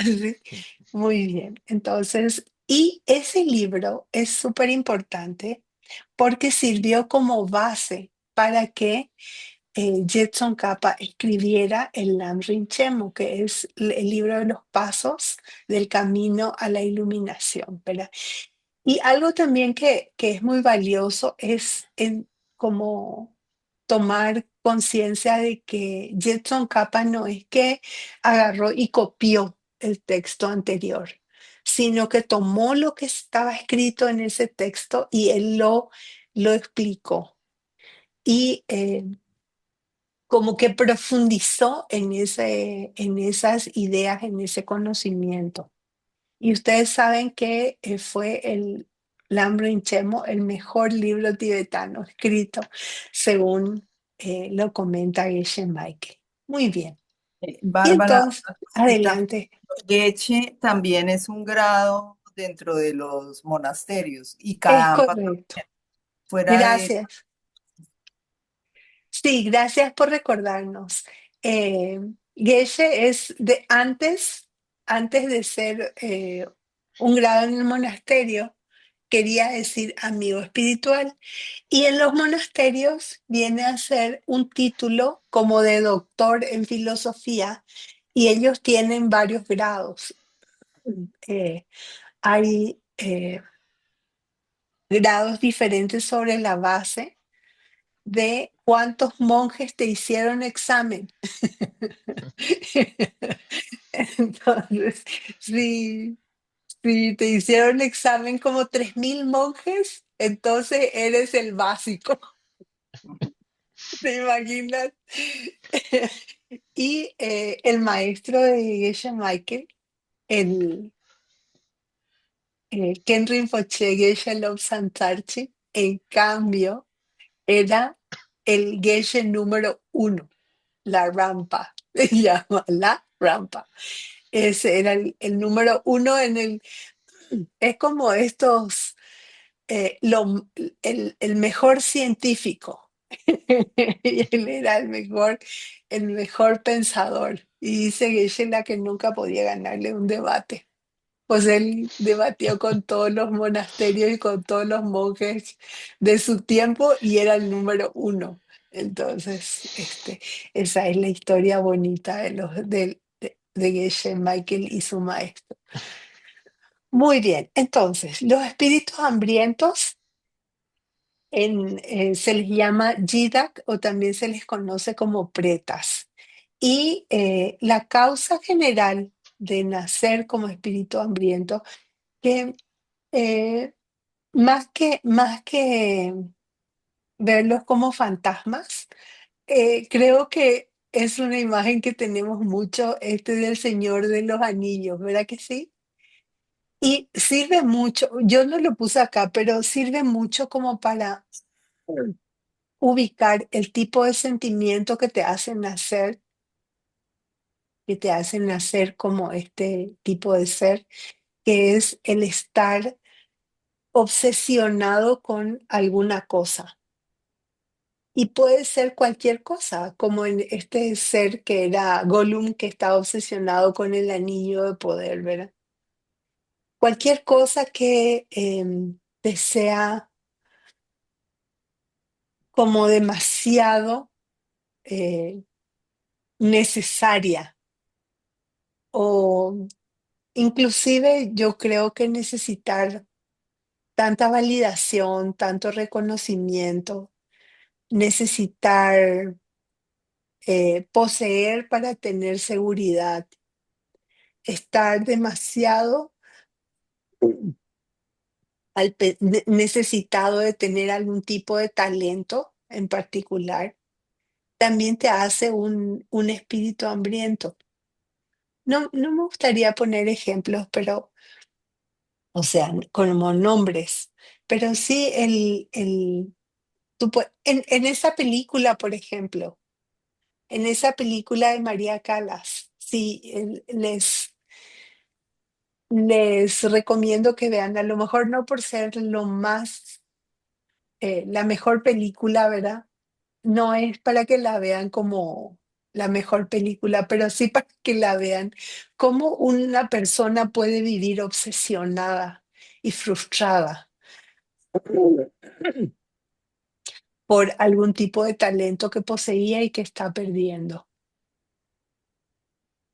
Sí, muy bien. Entonces, y ese libro es súper importante porque sirvió como base para que Jetson Kappa escribiera el Lamrim Chemo, que es el libro de los pasos del camino a la iluminación, ¿verdad? Y algo también que es muy valioso es como tomar conciencia de que Jetson Kappa no es que agarró y copió el texto anterior, sino que tomó lo que estaba escrito en ese texto y él lo explicó. Y como que profundizó en esas ideas, en ese conocimiento. Y ustedes saben que fue el Lamrim Chemo el mejor libro tibetano escrito, según lo comenta Geshe Michael. Muy bien. Y Bárbara, entonces, una cosita. adelante. Geshe también es un grado dentro de los monasterios y Es Kadampa correcto. fuera de eso. Gracias. Sí, gracias por recordarnos. Geshe es de antes de ser un grado en el monasterio, quería decir amigo espiritual, y en los monasterios viene a ser un título como de doctor en filosofía, y ellos tienen varios grados. Eh, hay grados diferentes sobre la base de cuántos monjes te hicieron examen. Entonces, si te hicieron examen como 3000 monjes, entonces eres el básico. ¿Te imaginas? Y el maestro de Geshe Michael, el Ken Rinpoche Geshe Lobsang Tarchi, en cambio, era el Geshe número 1, la rampa. Se llama la Rampa. Ese era el número uno en el... Es como estos, el mejor científico. Y él era el mejor pensador. Y dice Geshe-la que nunca podía ganarle un debate. Pues él debatió con todos los monasterios y con todos los monjes de su tiempo y era el número uno. Entonces, esa es la historia bonita de Geshe Michael y su maestro. Muy bien, entonces, los espíritus hambrientos se les llama Jidak o también se les conoce como pretas. Y la causa general de nacer como espíritu hambriento, que eh, más que verlos como fantasmas, creo que es una imagen que tenemos mucho, del Señor de los Anillos, ¿verdad que sí? Y sirve mucho, yo no lo puse acá, pero sirve mucho como para ubicar el tipo de sentimiento que te hacen nacer como este tipo de ser, que es el estar obsesionado con alguna cosa. Y puede ser cualquier cosa, como en este ser que era Gollum, que estaba obsesionado con el anillo de poder, ¿verdad? Cualquier cosa que te sea como demasiado eh, necesaria o inclusive yo creo que necesitar tanta validación, tanto reconocimiento, necesitar poseer para tener seguridad, estar demasiado necesitado de tener algún tipo de talento en particular, también te hace un espíritu hambriento. No, no me gustaría poner ejemplos, pero, o sea, como nombres, pero sí en esa película, por ejemplo, en esa película de María Callas, sí, les recomiendo que vean, a lo mejor no por ser la mejor película, ¿verdad? No es para que la vean como la mejor película, pero sí para que la vean cómo una persona puede vivir obsesionada y frustrada por algún tipo de talento que poseía y que está perdiendo.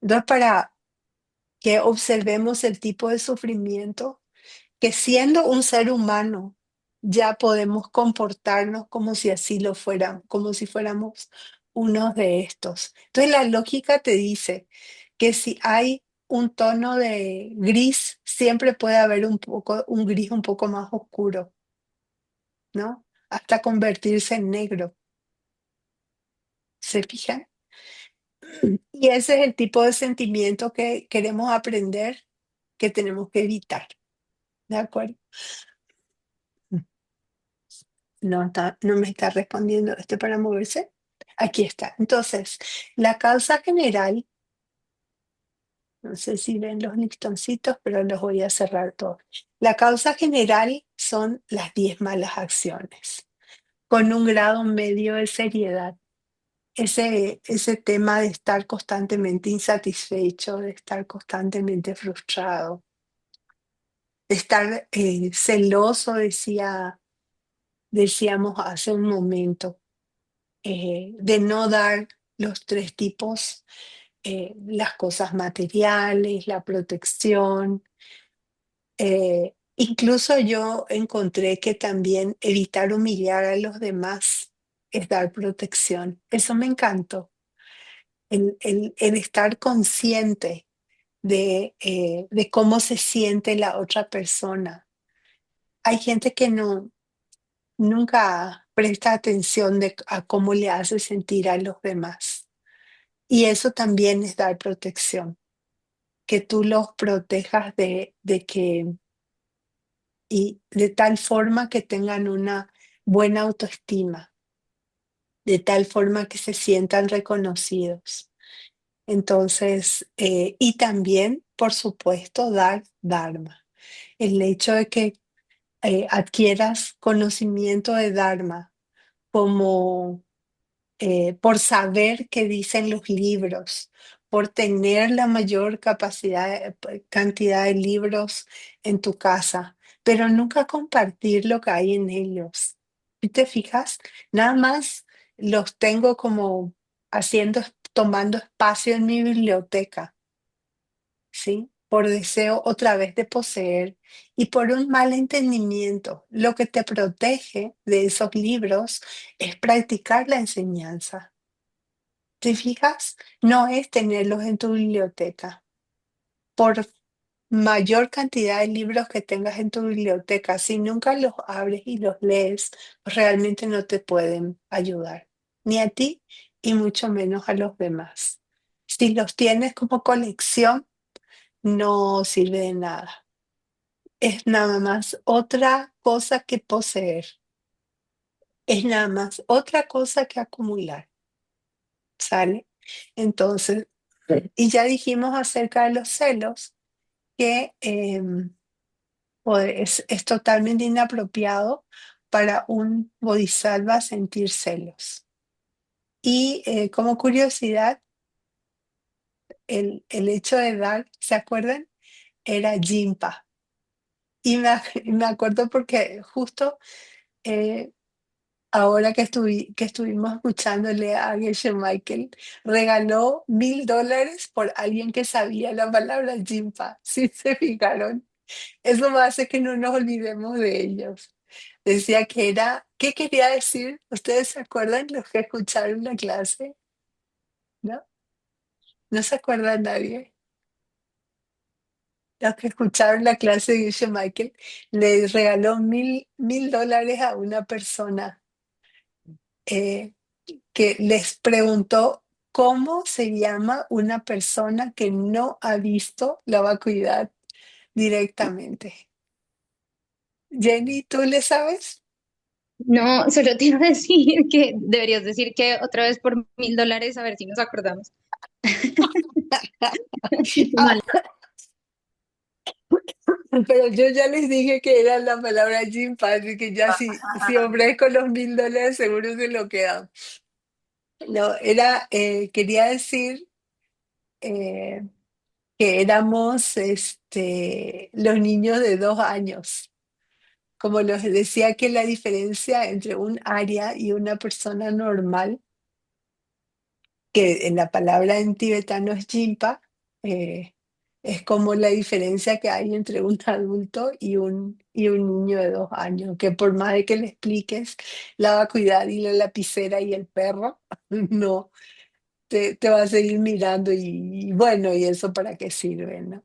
Entonces, para que observemos el tipo de sufrimiento que siendo un ser humano ya podemos comportarnos como si así lo fueran, como si fuéramos unos de estos. Entonces la lógica te dice que si hay un tono de gris, siempre puede haber un gris un poco más oscuro, ¿no? Hasta convertirse en negro. ¿Se fijan? Y ese es el tipo de sentimiento que queremos aprender, que tenemos que evitar. ¿De acuerdo? No me está respondiendo para moverse. Aquí está. Entonces, la causa general, no sé si ven los listoncitos, pero los voy a cerrar todos. La causa general son las 10 malas acciones, con un grado medio de seriedad. Ese tema de estar constantemente insatisfecho, de estar constantemente frustrado, de estar celoso, decíamos hace un momento, de no dar los tres tipos, las cosas materiales, la protección. Incluso yo encontré que también evitar humillar a los demás es dar protección. Eso me encantó, el estar consciente de cómo se siente la otra persona. Hay gente que nunca presta atención a cómo le hace sentir a los demás. Y eso también es dar protección, que tú los protejas y de tal forma que tengan una buena autoestima, de tal forma que se sientan reconocidos. Entonces, y también, por supuesto, dar Dharma. El hecho de que adquieras conocimiento de Dharma como por saber qué dicen los libros, por tener la mayor cantidad de libros en tu casa, pero nunca compartir lo que hay en ellos. ¿Y te fijas? Nada más los tengo como tomando espacio en mi biblioteca, ¿sí? Por deseo otra vez de poseer y por un mal entendimiento. Lo que te protege de esos libros es practicar la enseñanza. ¿Te fijas? No es tenerlos en tu biblioteca. Por mayor cantidad de libros que tengas en tu biblioteca, si nunca los abres y los lees, realmente no te pueden ayudar, ni a ti y mucho menos a los demás. Si los tienes como colección, no sirve de nada. Es nada más otra cosa que poseer. Es nada más otra cosa que acumular. ¿Sale? Entonces, y ya dijimos acerca de los celos que es totalmente inapropiado para un bodhisattva sentir celos. Y como curiosidad, el hecho de dar, ¿se acuerdan? Era Jimpa. Y me acuerdo porque justo eh, ahora que estuvimos escuchándole a Geshe Michael, regaló $1,000 por alguien que sabía la palabra Jimpa. ¿Sí se fijaron? Eso me hace que no nos olvidemos de ellos. Decía que era, ¿qué quería decir? ¿Ustedes se acuerdan los que escucharon la clase? ¿No? ¿No se acuerda nadie? Los que escucharon la clase de Geshe Michael, le regaló $1,000 a una persona eh, que les preguntó cómo se llama una persona que no ha visto la vacuidad directamente. Jenny, ¿tú le sabes? No, solo te iba a decir que deberías decir que otra vez por $1,000, a ver si nos acordamos. Mal. Pero yo ya les dije que era la palabra Jimpa, así que ya si ofrezco los $1,000 seguro se lo quedan. No, quería decir eh, que éramos los niños de 2 años. Como les decía que la diferencia entre un aria y una persona normal, que en la palabra en tibetano es Jimpa, eh, es como la diferencia que hay entre un adulto y un niño de 2 años, que por más de que le expliques la vacuidad y la lapicera y el perro, no, te va a seguir mirando y bueno, ¿y eso para qué sirve, no?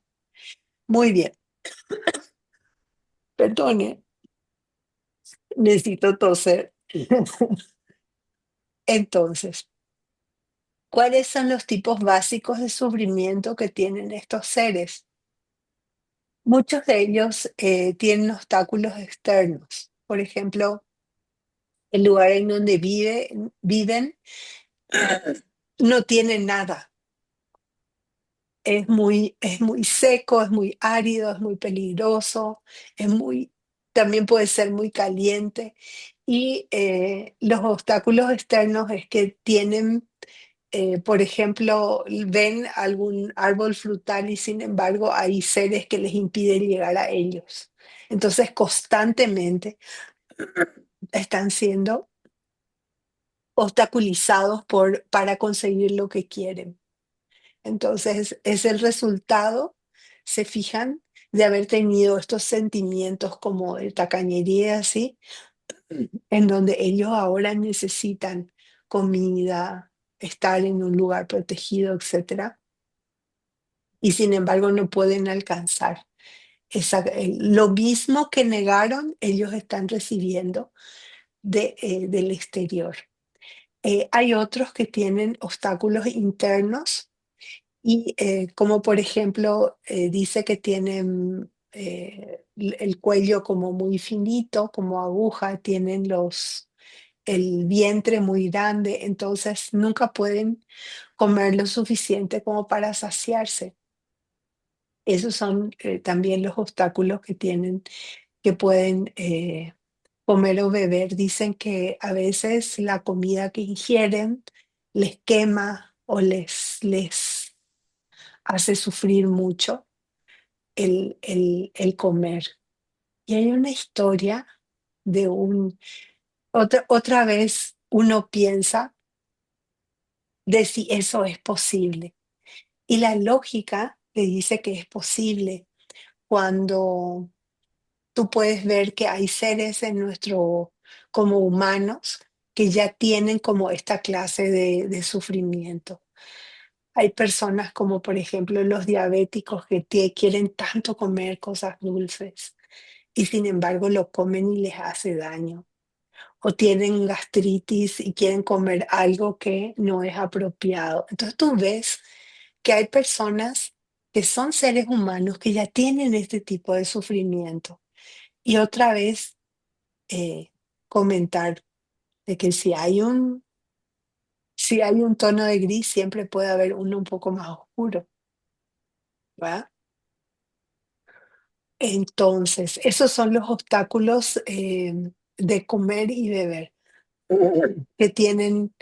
Muy bien, perdone, necesito toser. Entonces, ¿cuáles son los tipos básicos de sufrimiento que tienen estos seres? Muchos de ellos tienen obstáculos externos. Por ejemplo, el lugar en donde viven no tiene nada. Es muy seco, es muy árido, es muy peligroso, también puede ser muy caliente. Y los obstáculos externos es que tienen por ejemplo, ven algún árbol frutal y sin embargo hay seres que les impiden llegar a ellos. Entonces, constantemente están siendo obstaculizados para conseguir lo que quieren. Entonces, es el resultado, se fijan, de haber tenido estos sentimientos como de tacañería, así, en donde ellos ahora necesitan comida, estar en un lugar protegido, etcétera, y sin embargo no pueden alcanzar. Lo mismo que negaron, ellos están recibiendo del exterior. Hay otros que tienen obstáculos internos y como por ejemplo dice que tienen el cuello como muy finito, como aguja, tienen el vientre muy grande, entonces nunca pueden comer lo suficiente como para saciarse. Esos son también los obstáculos que tienen, que pueden comer o beber. Dicen que a veces la comida que ingieren les quema o les hace sufrir mucho el comer. Y hay una historia de otra vez uno piensa de si eso es posible. Y la lógica le dice que es posible cuando tú puedes ver que hay seres en como humanos, que ya tienen como esta clase de sufrimiento. Hay personas como por ejemplo los diabéticos que quieren tanto comer cosas dulces y sin embargo lo comen y les hace daño. O tienen gastritis y quieren comer algo que no es apropiado. Entonces tú ves que hay personas que son seres humanos que ya tienen este tipo de sufrimiento. Y otra vez comentar de que si hay un tono de gris, siempre puede haber uno un poco más oscuro, ¿verdad? Entonces, esos son los obstáculos de comer y beber que tienen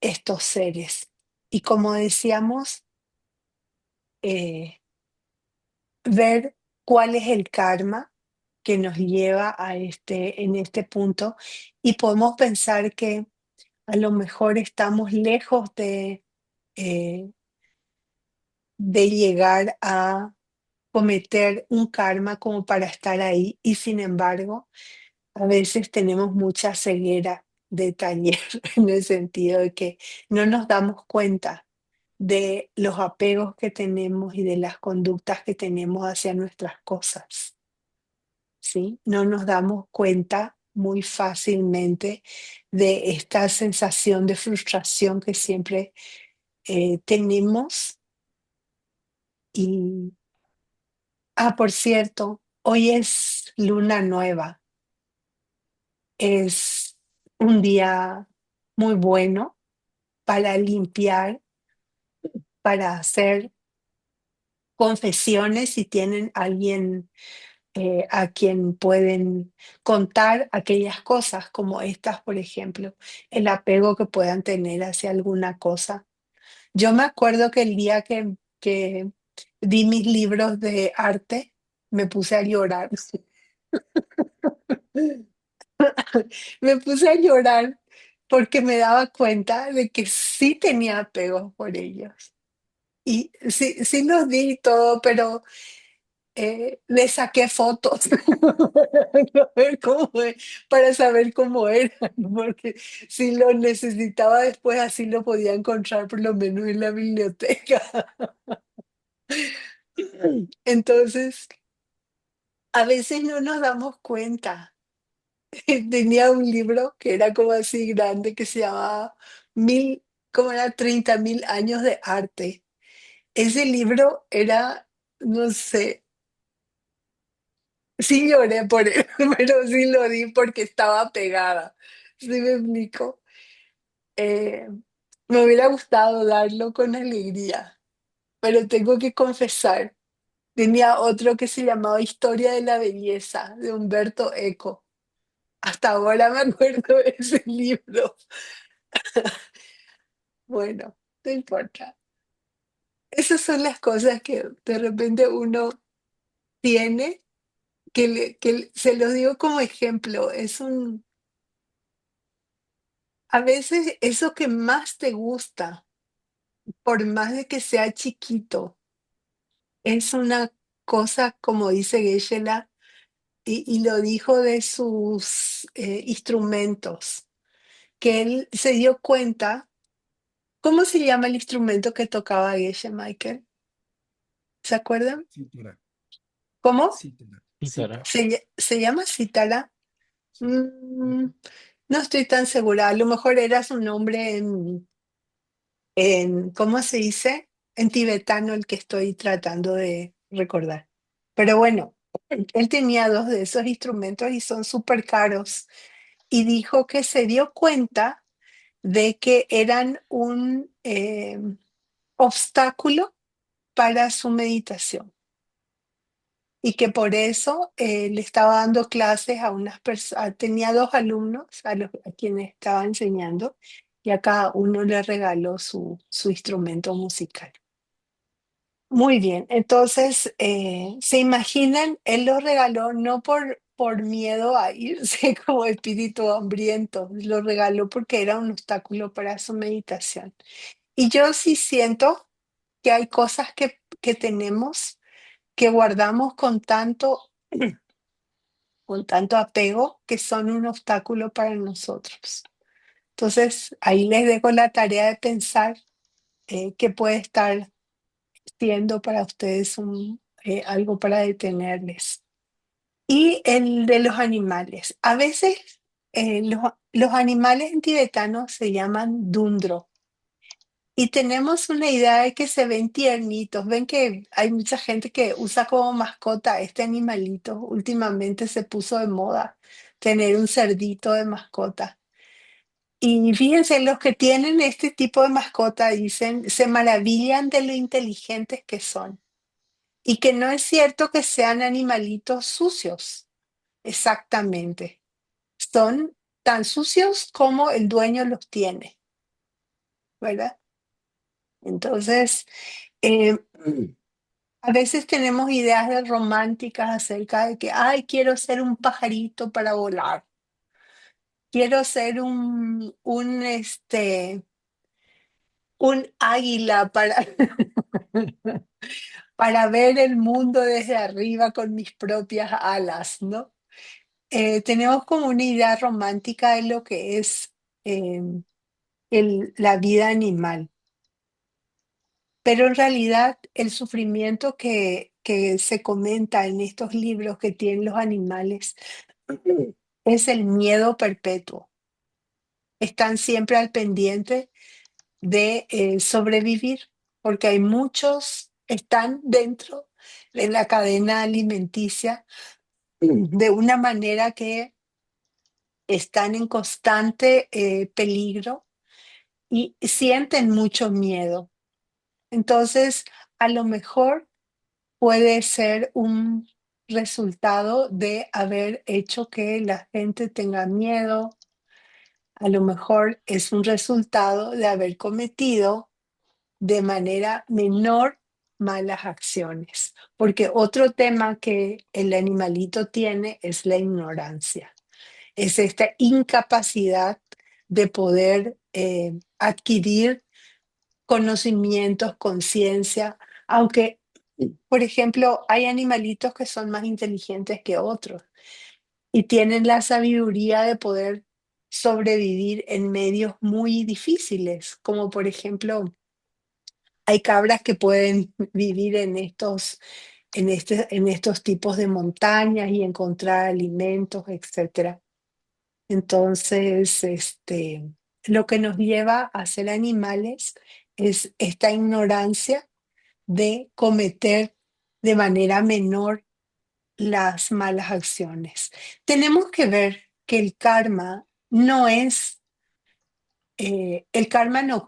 estos seres. Y como decíamos, eh, ver cuál es el karma que nos lleva en este punto y podemos pensar que a lo mejor estamos lejos eh, de llegar a cometer un karma como para estar ahí y sin embargo a veces tenemos mucha ceguera de taller en el sentido de que no nos damos cuenta de los apegos que tenemos y de las conductas que tenemos hacia nuestras cosas, ¿sí? No nos damos cuenta muy fácilmente de esta sensación de frustración que siempre tenemos. Y, por cierto, hoy es luna nueva, es un día muy bueno para limpiar, para hacer confesiones si tienen alguien a quien pueden contar aquellas cosas como estas, por ejemplo, el apego que puedan tener hacia alguna cosa. Yo me acuerdo que el día que di mis libros de arte, me puse a llorar. Me puse a llorar porque me daba cuenta de que sí tenía apegos por ellos. Y sí, sí los di y todo, pero le saqué fotos para ver para saber cómo eran, porque si lo necesitaba después, así lo podía encontrar por lo menos en la biblioteca. Entonces, a veces no nos damos cuenta. Tenía un libro que era como así grande que se llamaba como era 30.000 años de arte. Ese libro era, no sé, sí lloré por él, pero sí lo di porque estaba pegada. ¿Sí me explico? Eh, Me hubiera gustado darlo con alegría, pero tengo que confesar, tenía otro que se llamaba Historia de la Belleza, de Humberto Eco. Hasta ahora me acuerdo de ese libro. Bueno, no importa. Esas son las cosas que de repente uno tiene, se los digo como ejemplo. A veces eso que más te gusta, por más de que sea chiquito, es una cosa, como dice Geshe-la, y lo dijo de sus instrumentos, que él se dio cuenta. ¿Cómo se llama el instrumento que tocaba Geshe, Michael? ¿Se acuerdan? Cítara, ¿Cómo? cítara, Cítara. cítara. ¿Se llama cítara? Sí. Mm, no estoy tan segura. A lo mejor era su nombre ¿cómo se dice? En tibetano, el que estoy tratando de recordar. Pero bueno, él tenía dos de esos instrumentos y son súper caros. y dijo que se dio cuenta de que eran un obstáculo para su meditación y que por eso le estaba dando clases a unas personas, tenía dos alumnos a quienes estaba enseñando y a cada uno le regaló su instrumento musical. Muy bien, entonces, ¿se imaginan? Él lo regaló no por miedo a irse como espíritu hambriento, lo regaló porque era un obstáculo para su meditación. Y yo sí siento que hay cosas que tenemos que guardamos con tanto apego que son un obstáculo para nosotros. Entonces, ahí les dejo la tarea de pensar qué puede estar siendo para ustedes algo para detenerles. Y el de los animales. A veces los animales en tibetano se llaman dundro. Y tenemos una idea de que se ven tiernitos. Ven que hay mucha gente que usa como mascota este animalito. Últimamente se puso de moda tener un cerdito de mascota. Y fíjense, los que tienen este tipo de mascota dicen, se maravillan de lo inteligentes que son. Y que no es cierto que sean animalitos sucios, exactamente. Son tan sucios como el dueño los tiene, ¿verdad? Entonces, eh, a veces tenemos ideas románticas acerca de que, ay, quiero ser un pajarito para volar. Quiero ser un águila para ver el mundo desde arriba con mis propias alas, ¿no? Tenemos como una idea romántica de lo que es eh, la vida animal, pero en realidad el sufrimiento que se comenta en estos libros que tienen los animales es el miedo perpetuo. Están siempre al pendiente de sobrevivir, porque hay muchos, están dentro de la cadena alimenticia de una manera que están en constante peligro y sienten mucho miedo. Entonces, a lo mejor puede ser un resultado de haber hecho que la gente tenga miedo. A lo mejor es un resultado de haber cometido de manera menor malas acciones. Porque otro tema que el animalito tiene es la ignorancia. Es esta incapacidad de poder adquirir conocimientos, conciencia, aunque, por ejemplo, hay animalitos que son más inteligentes que otros y tienen la sabiduría de poder sobrevivir en medios muy difíciles, como por ejemplo, hay cabras que pueden vivir en estos tipos de montañas y encontrar alimentos, etcétera. Entonces, lo que nos lleva a ser animales es esta ignorancia de cometer de manera menor las malas acciones. Tenemos que ver que el karma no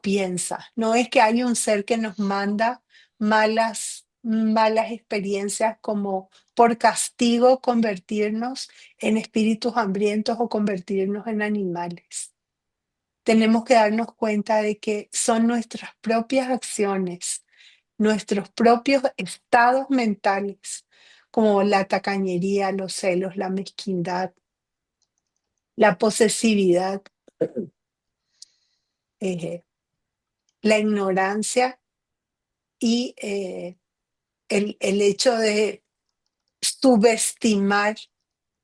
piensa, no es que hay un ser que nos manda malas experiencias como por castigo convertirnos en espíritus hambrientos o convertirnos en animales. Tenemos que darnos cuenta de que son nuestras propias acciones, nuestros propios estados mentales, como la tacañería, los celos, la mezquindad, la posesividad, eh, la ignorancia y el hecho de subestimar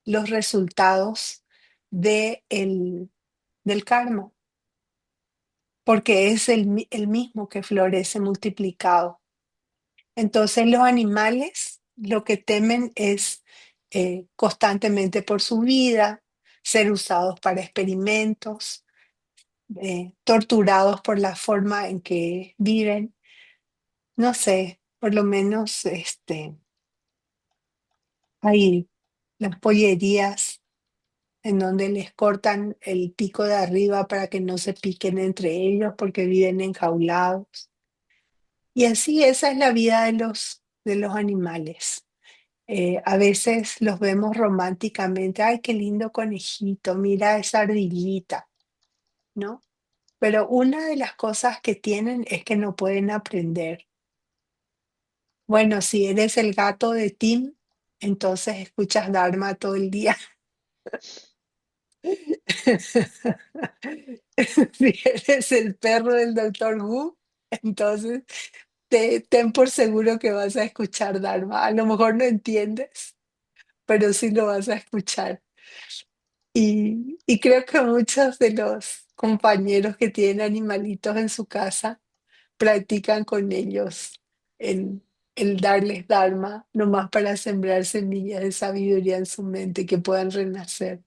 los resultados del karma, porque es el mismo que florece multiplicado. Entonces los animales lo que temen es constantemente por su vida, ser usados para experimentos, torturados por la forma en que viven. No sé, por lo menos hay las pollerías. en donde les cortan el pico de arriba para que no se piquen entre ellos porque viven enjaulados. Y así esa es la vida de los animales. A veces los vemos románticamente, ay, qué lindo conejito, mira esa ardillita, ¿no? Pero una de las cosas que tienen es que no pueden aprender. Bueno, si eres el gato de Tim, entonces escuchas Dharma todo el día. Si eres el perro del doctor Wu, entonces ten por seguro que vas a escuchar Dharma. A lo mejor no entiendes, pero sí lo vas a escuchar. Y creo que muchos de los compañeros que tienen animalitos en su casa practican con ellos el, el darles Dharma, nomás para sembrar semillas de sabiduría en su mente que puedan renacer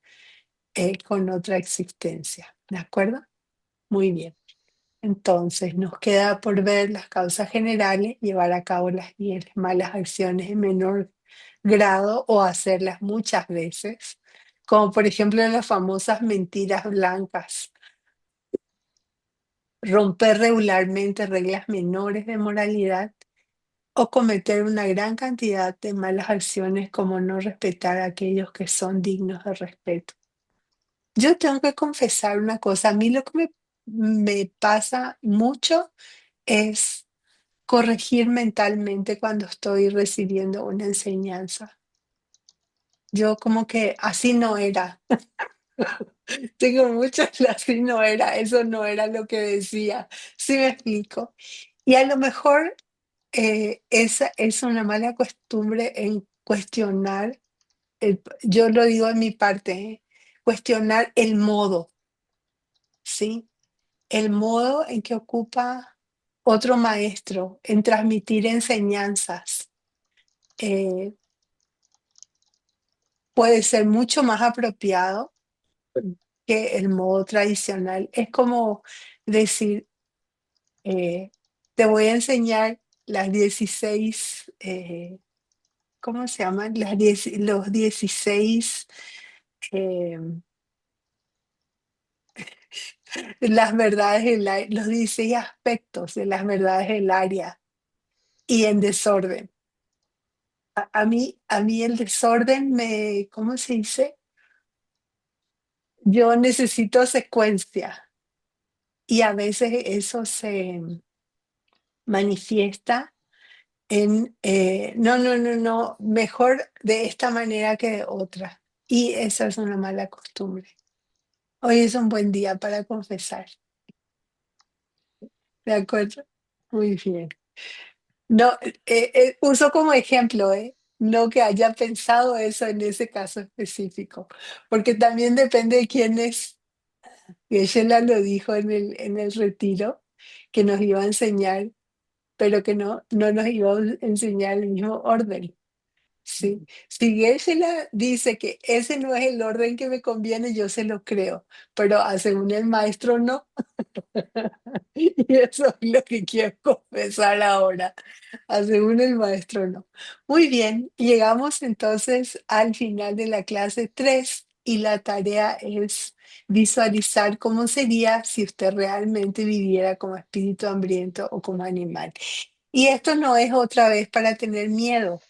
con otra existencia. ¿De acuerdo? Muy bien. Entonces, nos queda por ver las causas generales, llevar a cabo las 10 malas acciones en menor grado o hacerlas muchas veces, como por ejemplo las famosas mentiras blancas, romper regularmente reglas menores de moralidad o cometer una gran cantidad de malas acciones como no respetar a aquellos que son dignos de respeto. Yo tengo que confesar una cosa, a mí lo que me pasa mucho es corregir mentalmente cuando estoy recibiendo una enseñanza. Yo como que así no era. Tengo muchas así no era, eso no era lo que decía. ¿Sí me explico? Y a lo mejor esa es una mala costumbre en cuestionar, yo lo digo en mi parte, cuestionar el modo, ¿sí? El modo en que ocupa otro maestro en transmitir enseñanzas. eh, Puede ser mucho más apropiado que el modo tradicional. Es como decir, eh, te voy a enseñar las 16, ¿cómo se llaman? Los 16, eh, las verdades los 16 aspectos de las verdades del área y en desorden. A mí el desorden ¿cómo se dice? Yo necesito secuencia y a veces eso se manifiesta en, no, no, no, no, mejor de esta manera que de otra. Y esa es una mala costumbre. Hoy es un buen día para confesar. ¿De acuerdo? Muy bien. No, uso como ejemplo, no que haya pensado eso en ese caso específico, porque también depende de quién es. Y ella lo dijo en el retiro, que nos iba a enseñar, pero que no nos iba a enseñar el mismo orden. Sí. Si Geshe-la dice que ese no es el orden que me conviene, yo se lo creo, pero según el maestro no. Y eso es lo que quiero confesar ahora. Según el maestro no. Muy bien, llegamos entonces al final de la clase 3 y la tarea es visualizar cómo sería si usted realmente viviera como espíritu hambriento o como animal. Y esto no es otra vez para tener miedo,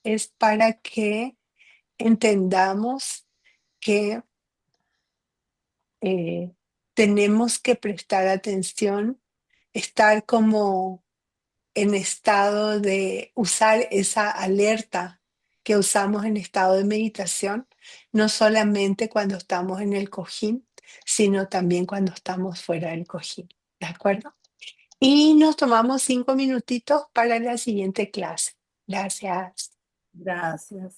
es para que entendamos que eh, tenemos que prestar atención, estar como en estado de usar esa alerta que usamos en estado de meditación, no solamente cuando estamos en el cojín, sino también cuando estamos fuera del cojín. ¿De acuerdo? Y nos tomamos 5 minutitos para la siguiente clase. Gracias. Gracias.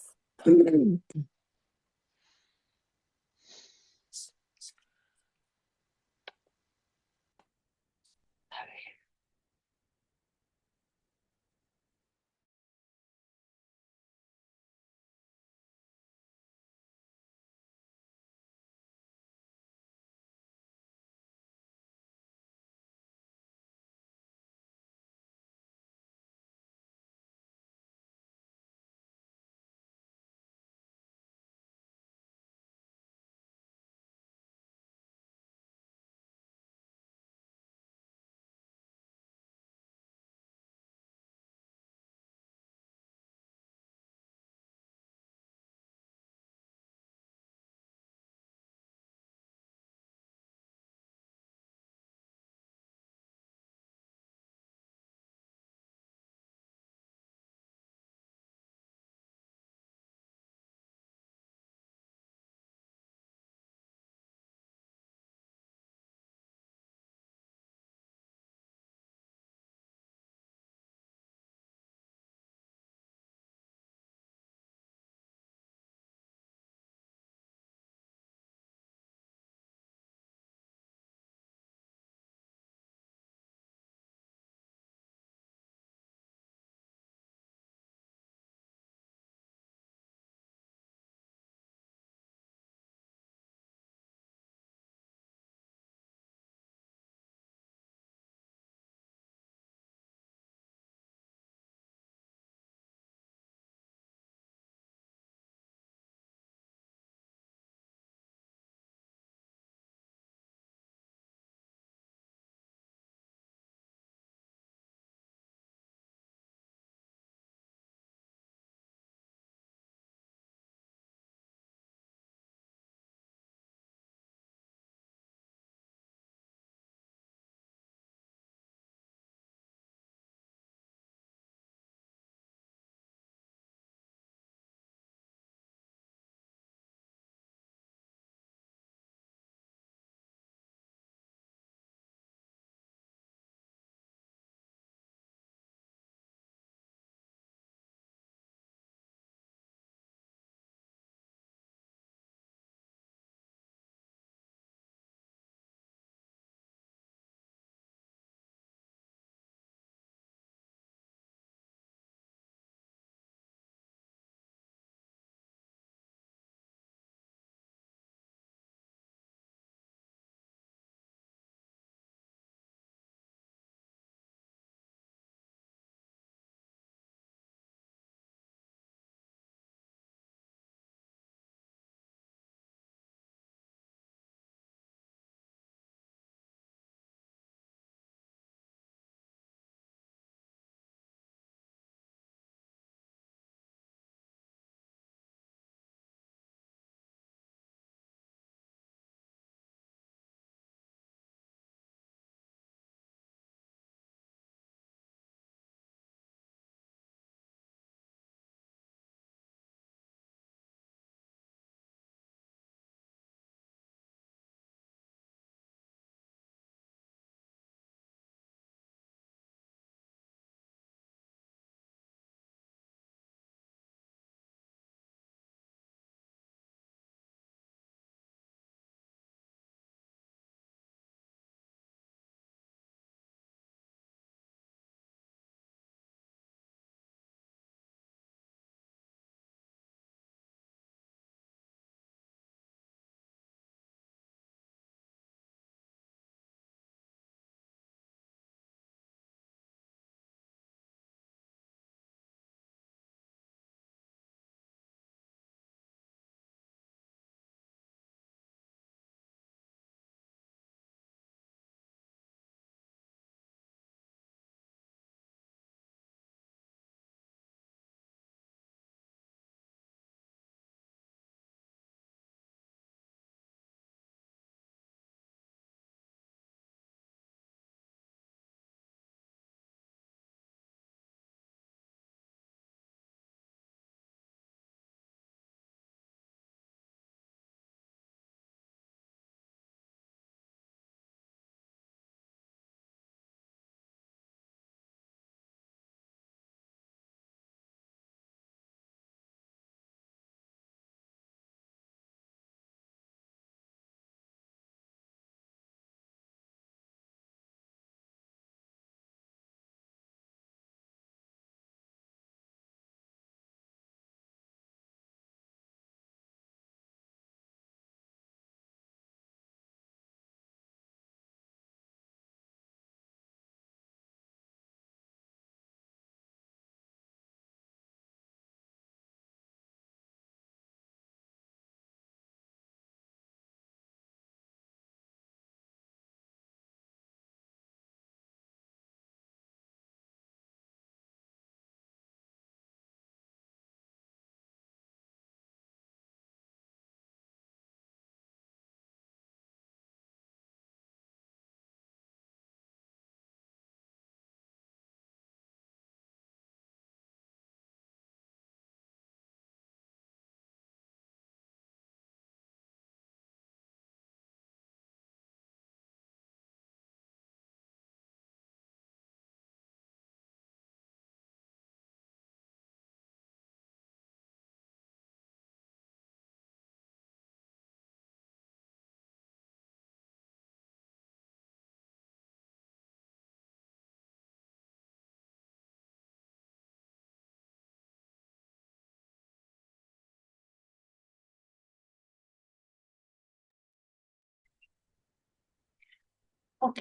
Ok,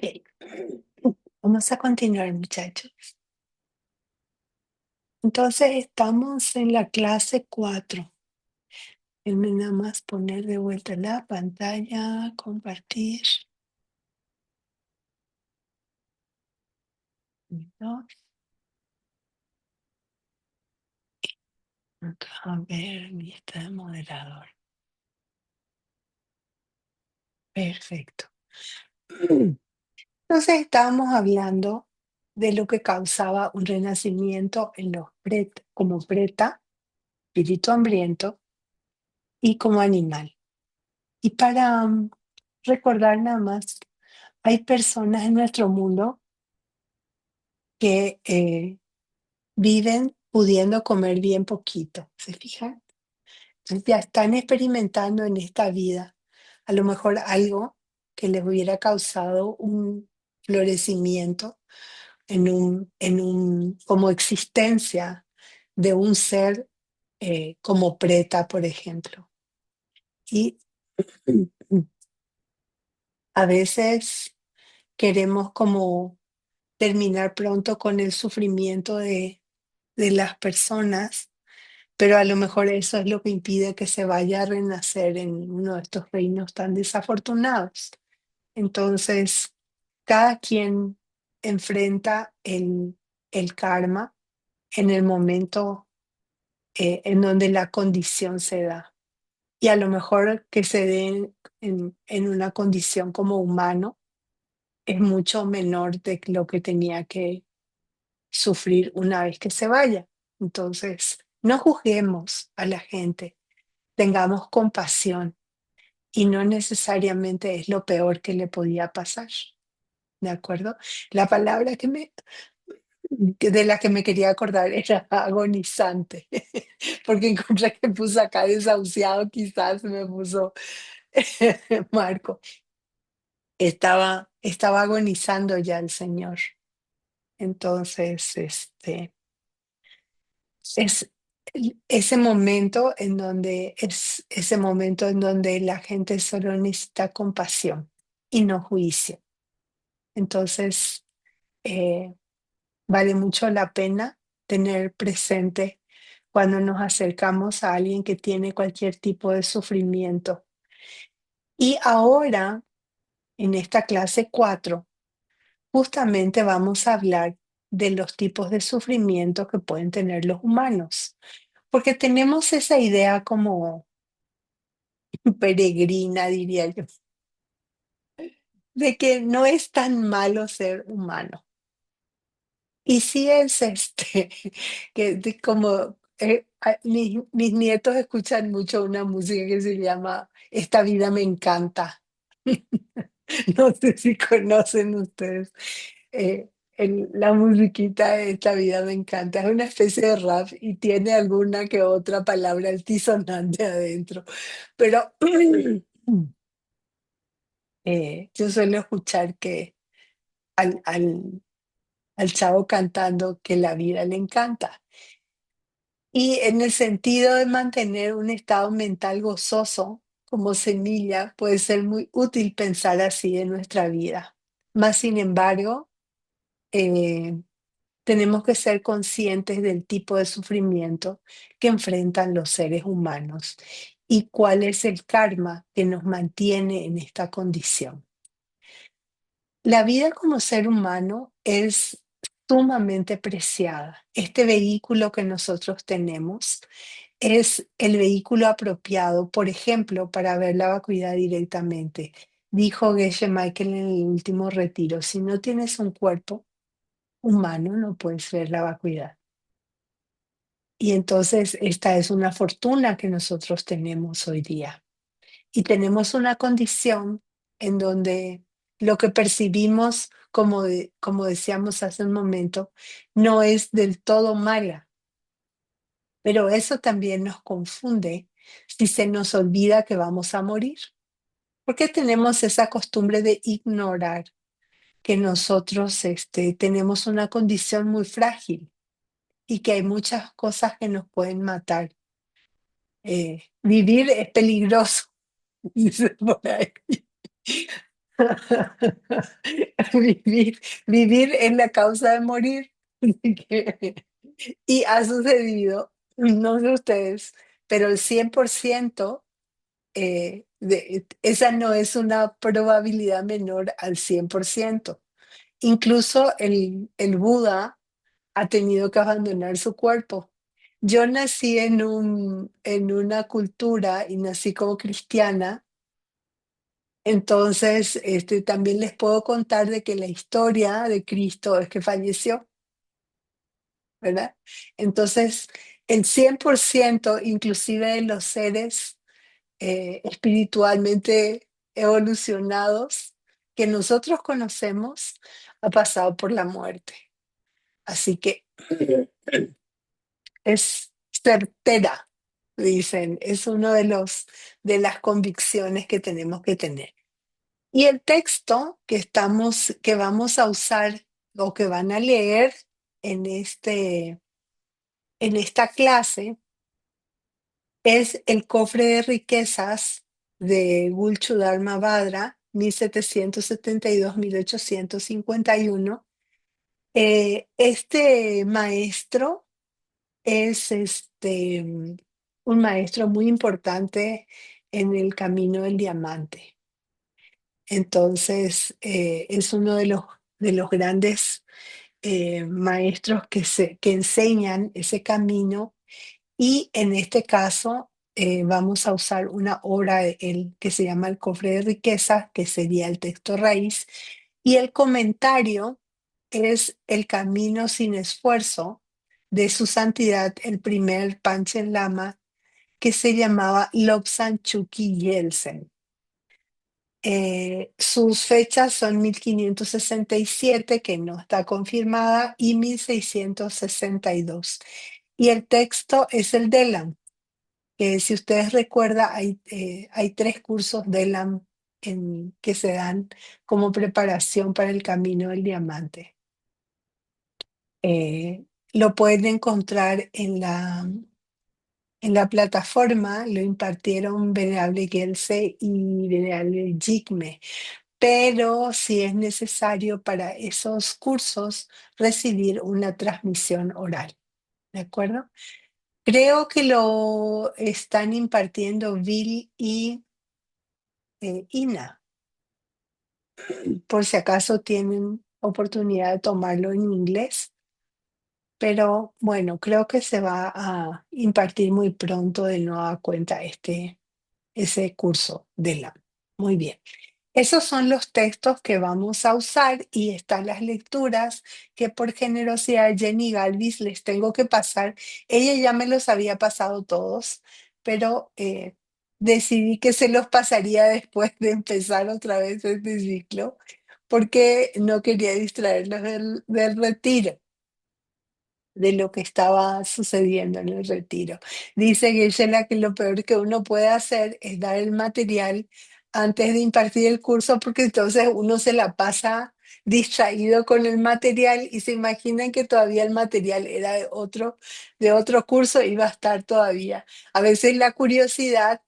vamos a continuar, muchachos. Entonces estamos en la clase 4. Déjenme nada más poner de vuelta la pantalla, compartir. ¿No? Acá, a ver, lista de moderador. Perfecto. Entonces estábamos hablando de lo que causaba un renacimiento en los como preta, espíritu hambriento, y como animal. Y para recordar nada más, hay personas en nuestro mundo que viven pudiendo comer bien poquito, ¿se fijan? Entonces ya están experimentando en esta vida a lo mejor algo que les hubiera causado un florecimiento como existencia de un ser como preta, por ejemplo. Y a veces queremos como terminar pronto con el sufrimiento de las personas, pero a lo mejor eso es lo que impide que se vaya a renacer en uno de estos reinos tan desafortunados. Entonces, cada quien enfrenta el karma en el momento en donde la condición se da. Y a lo mejor que se dé en una condición como humano es mucho menor de lo que tenía que sufrir una vez que se vaya. Entonces, no juzguemos a la gente, tengamos compasión y no necesariamente es lo peor que le podía pasar. ¿De acuerdo? La palabra de la que me quería acordar era agonizante, porque encontré que puso acá desahuciado, quizás me puso Marco. Estaba agonizando ya el Señor. Entonces, es ese momento en donde la gente solo necesita compasión y no juicio. Entonces, eh, vale mucho la pena tener presente cuando nos acercamos a alguien que tiene cualquier tipo de sufrimiento. Y ahora, en esta clase 4, justamente vamos a hablar de los tipos de sufrimiento que pueden tener los humanos, porque tenemos esa idea como peregrina, diría yo, de que no es tan malo ser humano. Y sí es como mis nietos escuchan mucho una música que se llama Esta vida me encanta. No sé si conocen ustedes la musiquita de Esta vida me encanta. Es una especie de rap y tiene alguna que otra palabra altisonante adentro. Pero yo suelo escuchar que al, al, al chavo cantando que la vida le encanta. Y en el sentido de mantener un estado mental gozoso como semilla, puede ser muy útil pensar así en nuestra vida. Más sin embargo, eh, tenemos que ser conscientes del tipo de sufrimiento que enfrentan los seres humanos y cuál es el karma que nos mantiene en esta condición. La vida como ser humano es sumamente preciada. Este vehículo que nosotros tenemos es el vehículo apropiado, por ejemplo, para ver la vacuidad directamente. Dijo Geshe Michael en el último retiro, si no tienes un cuerpo humano, no puedes ver la vacuidad. Y entonces esta es una fortuna que nosotros tenemos hoy día. Y tenemos una condición en donde lo que percibimos, como decíamos hace un momento, no es del todo mala, pero eso también nos confunde si se nos olvida que vamos a morir. Porque tenemos esa costumbre de ignorar que nosotros tenemos una condición muy frágil y que hay muchas cosas que nos pueden matar. Vivir es peligroso, dice por ahí. Vivir, vivir es la causa de morir. Así que- y ha sucedido, no sé ustedes, pero el 100% esa no es una probabilidad menor al 100%. Incluso el Buda ha tenido que abandonar su cuerpo. Yo nací en una cultura y nací como cristiana, entonces también les puedo contar de que la historia de Cristo es que falleció, ¿verdad? Entonces, el 100% inclusive de los seres espiritualmente evolucionados que nosotros conocemos, ha pasado por la muerte. Así que es certera, dicen, es uno de las convicciones que tenemos que tener. Y el texto que vamos a usar o que van a leer en en esta clase es el cofre de riquezas de Gulchudharma Badra, 1772-1851. Este maestro es un maestro muy importante en el camino del diamante. Entonces, es uno de los grandes maestros que enseñan ese camino y en este caso vamos a usar una obra de él que se llama El cofre de riqueza, que sería el texto raíz, y el comentario es El camino sin esfuerzo de su santidad, el primer Panchen Lama, que se llamaba Lobsang Chuki Yelsen. Sus fechas son 1567, que no está confirmada, y 1662. Y el texto es el Delam, que si ustedes recuerdan, hay 3 cursos Delam que se dan como preparación para el camino del diamante. Lo pueden encontrar en la plataforma, lo impartieron Venerable Gelse y Venerable Jigme, pero si es necesario para esos cursos recibir una transmisión oral, ¿de acuerdo? Creo que lo están impartiendo Bill y Ina, por si acaso tienen oportunidad de tomarlo en inglés, pero bueno, creo que se va a impartir muy pronto de nueva cuenta ese curso de la. Muy bien. Esos son los textos que vamos a usar y están las lecturas que por generosidad de Jenny Galvis les tengo que pasar. Ella ya me los había pasado todos, pero decidí que se los pasaría después de empezar otra vez este ciclo porque no quería distraerlos del retiro, de lo que estaba sucediendo en el retiro. Dice Gisela que lo peor que uno puede hacer es dar el material antes de impartir el curso, porque entonces uno se la pasa distraído con el material y se imaginan que todavía el material era de otro curso y va a estar todavía. A veces la curiosidad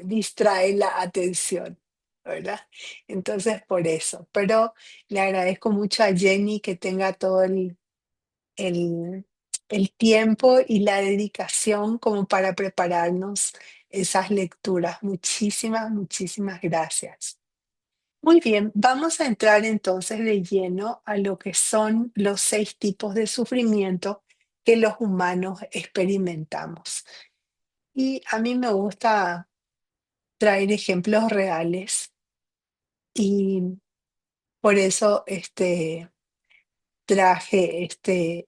distrae la atención, ¿verdad? Entonces, por eso. Pero le agradezco mucho a Jenny que tenga todo el, el tiempo y la dedicación como para prepararnos esas lecturas. Muchísimas, muchísimas gracias. Muy bien, vamos a entrar entonces de lleno a lo que son los 6 tipos de sufrimiento que los humanos experimentamos. Y a mí me gusta traer ejemplos reales y por eso traje este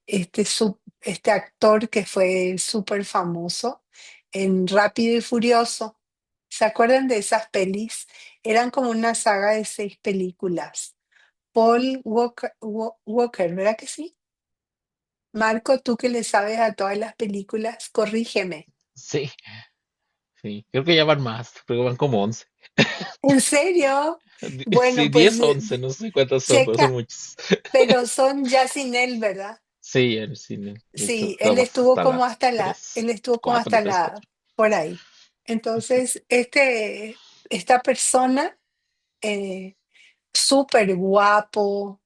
actor que fue súper famoso en Rápido y Furioso. ¿Se acuerdan de esas pelis? Eran como una saga de 6 películas. Paul Walker, ¿verdad que sí? Marco, tú que le sabes a todas las películas, corrígeme. Sí, sí, creo que ya van más, creo que van como 11. ¿En serio? Sí, Bueno, pues 10 o 11, no sé cuántas son, pero son checa, muchos. pero son ya sin él, ¿verdad? Sí, en el cine. De hecho, Sí, vamos hasta la él 3, estuvo como 4, hasta 3, 4. por ahí. Entonces, esta persona, eh, súper guapo,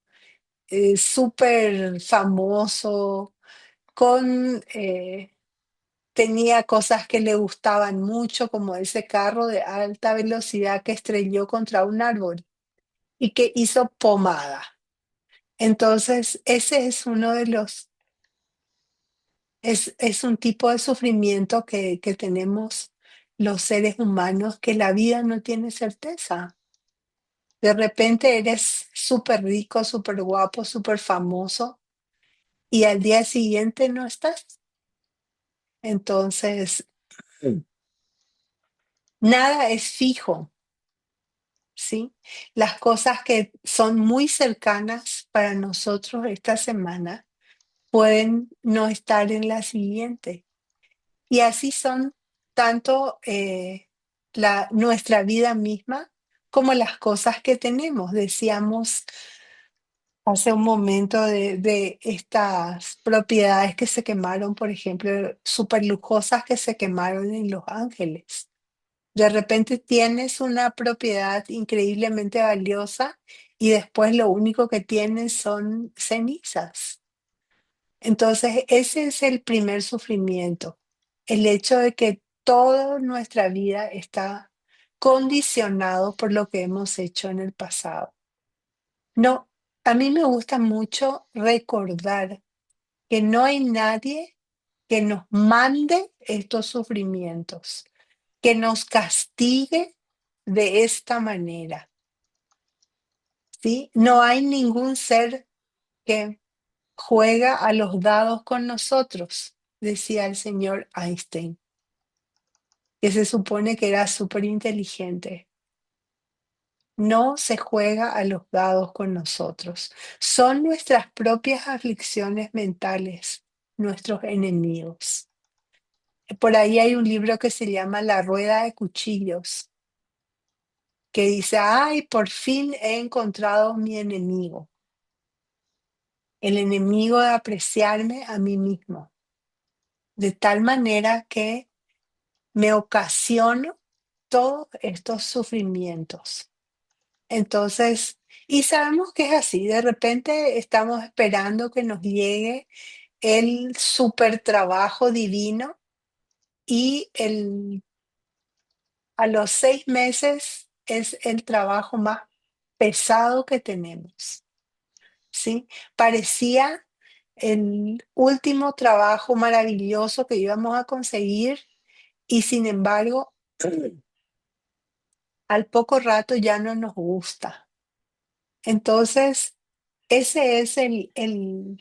súper famoso, con, tenía cosas que le gustaban mucho, como ese carro de alta velocidad que estrelló contra un árbol y que hizo pomada. Entonces, ese es uno de los, es un tipo de sufrimiento que tenemos los seres humanos, que la vida no tiene certeza. De repente eres súper rico, súper guapo, súper famoso y al día siguiente no estás. Entonces, nada es fijo, ¿sí? Las cosas que son muy cercanas para nosotros esta semana pueden no estar en la siguiente. Y así son tanto nuestra vida misma como las cosas que tenemos. Decíamos hace un momento de estas propiedades que se quemaron, por ejemplo, súper lujosas que se quemaron en Los Ángeles. De repente tienes una propiedad increíblemente valiosa y después lo único que tienes son cenizas. Entonces, ese es el primer sufrimiento, el hecho de que toda nuestra vida está condicionado por lo que hemos hecho en el pasado. No, a mí me gusta mucho recordar que no hay nadie que nos mande estos sufrimientos, que nos castigue de esta manera, ¿sí? No hay ningún ser que juega a los dados con nosotros, decía el señor Einstein, que se supone que era súper inteligente. No se juega a los dados con nosotros. Son nuestras propias aflicciones mentales, nuestros enemigos. Por ahí hay un libro que se llama La Rueda de Cuchillos, que dice, ay, por fin he encontrado mi enemigo, el enemigo de apreciarme a mí mismo, de tal manera que me ocasiono todos estos sufrimientos. Entonces, y sabemos que es así, de repente estamos esperando que nos llegue el super trabajo divino y a los 6 meses es el trabajo más pesado que tenemos, ¿sí? Parecía el último trabajo maravilloso que íbamos a conseguir y sin embargo, al poco rato ya no nos gusta. Entonces, ese es el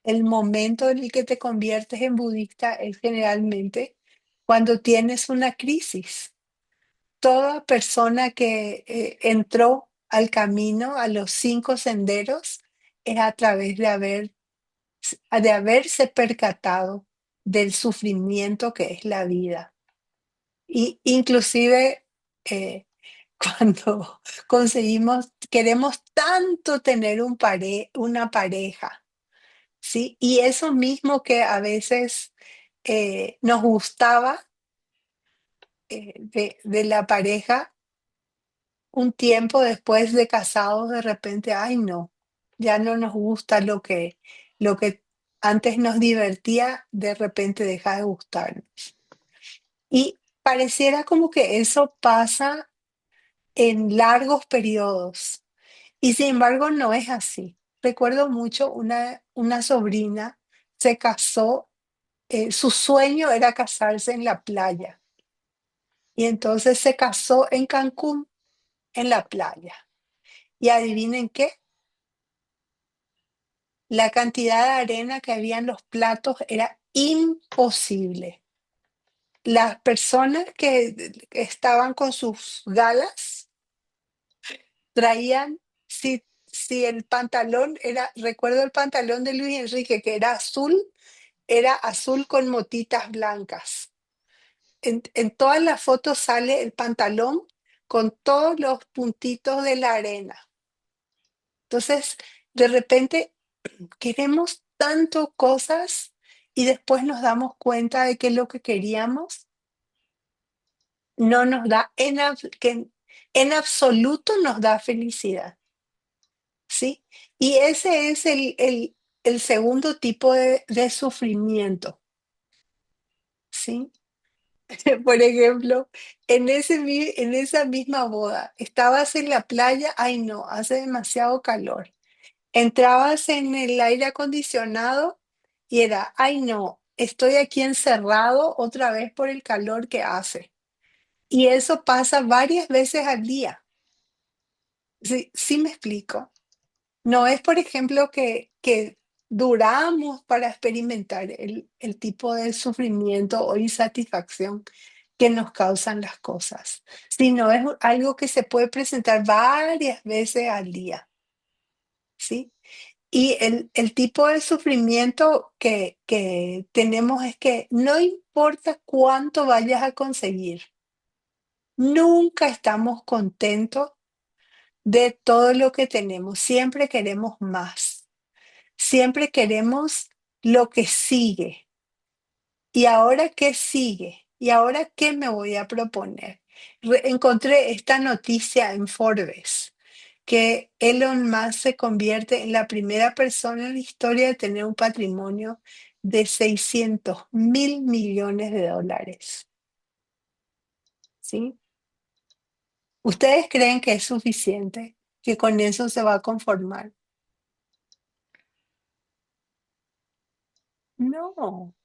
momento en el que te conviertes en budista, es generalmente cuando tienes una crisis. Toda persona que entró al camino, a los 5 senderos, es a través de haberse percatado del sufrimiento que es la vida. Y inclusive cuando queremos tanto tener una pareja, ¿sí? Y eso mismo que a veces nos gustaba de la pareja, un tiempo después de casados, de repente, ay no, ya no nos gusta lo que antes nos divertía, de repente deja de gustarnos. Y pareciera como que eso pasa en largos periodos. Y sin embargo, no es así. Recuerdo mucho una sobrina, se casó, su sueño era casarse en la playa. Y entonces se casó en Cancún, en la playa. Y adivinen qué, la cantidad de arena que había en los platos era imposible. Las personas que estaban con sus galas traían, si el pantalón era, recuerdo el pantalón de Luis Enrique, que era azul con motitas blancas. En todas las fotos sale el pantalón con todos los puntitos de la arena. Entonces, de repente queremos tanto cosas y después nos damos cuenta de que lo que queríamos no nos da, en absoluto nos da felicidad, ¿sí? Y ese es el segundo tipo de sufrimiento, ¿sí? Por ejemplo, en esa misma boda, estabas en la playa, ay no, hace demasiado calor. Entrabas en el aire acondicionado y era, ay no, estoy aquí encerrado otra vez por el calor que hace. Y eso pasa varias veces al día. Sí, sí me explico. No es, por ejemplo, que duramos para experimentar el tipo de sufrimiento o insatisfacción que nos causan las cosas, sino es algo que se puede presentar varias veces al día, ¿sí? Y el tipo de sufrimiento que tenemos es que no importa cuánto vayas a conseguir, nunca estamos contentos de todo lo que tenemos, siempre queremos más, siempre queremos lo que sigue. ¿Y ahora qué sigue? ¿Y ahora qué me voy a proponer? Encontré esta noticia en Forbes, que Elon Musk se convierte en la primera persona en la historia de tener un patrimonio de 600.000 millones de dólares. ¿Sí? ¿Ustedes creen que es suficiente? ¿Que con eso se va a conformar? No,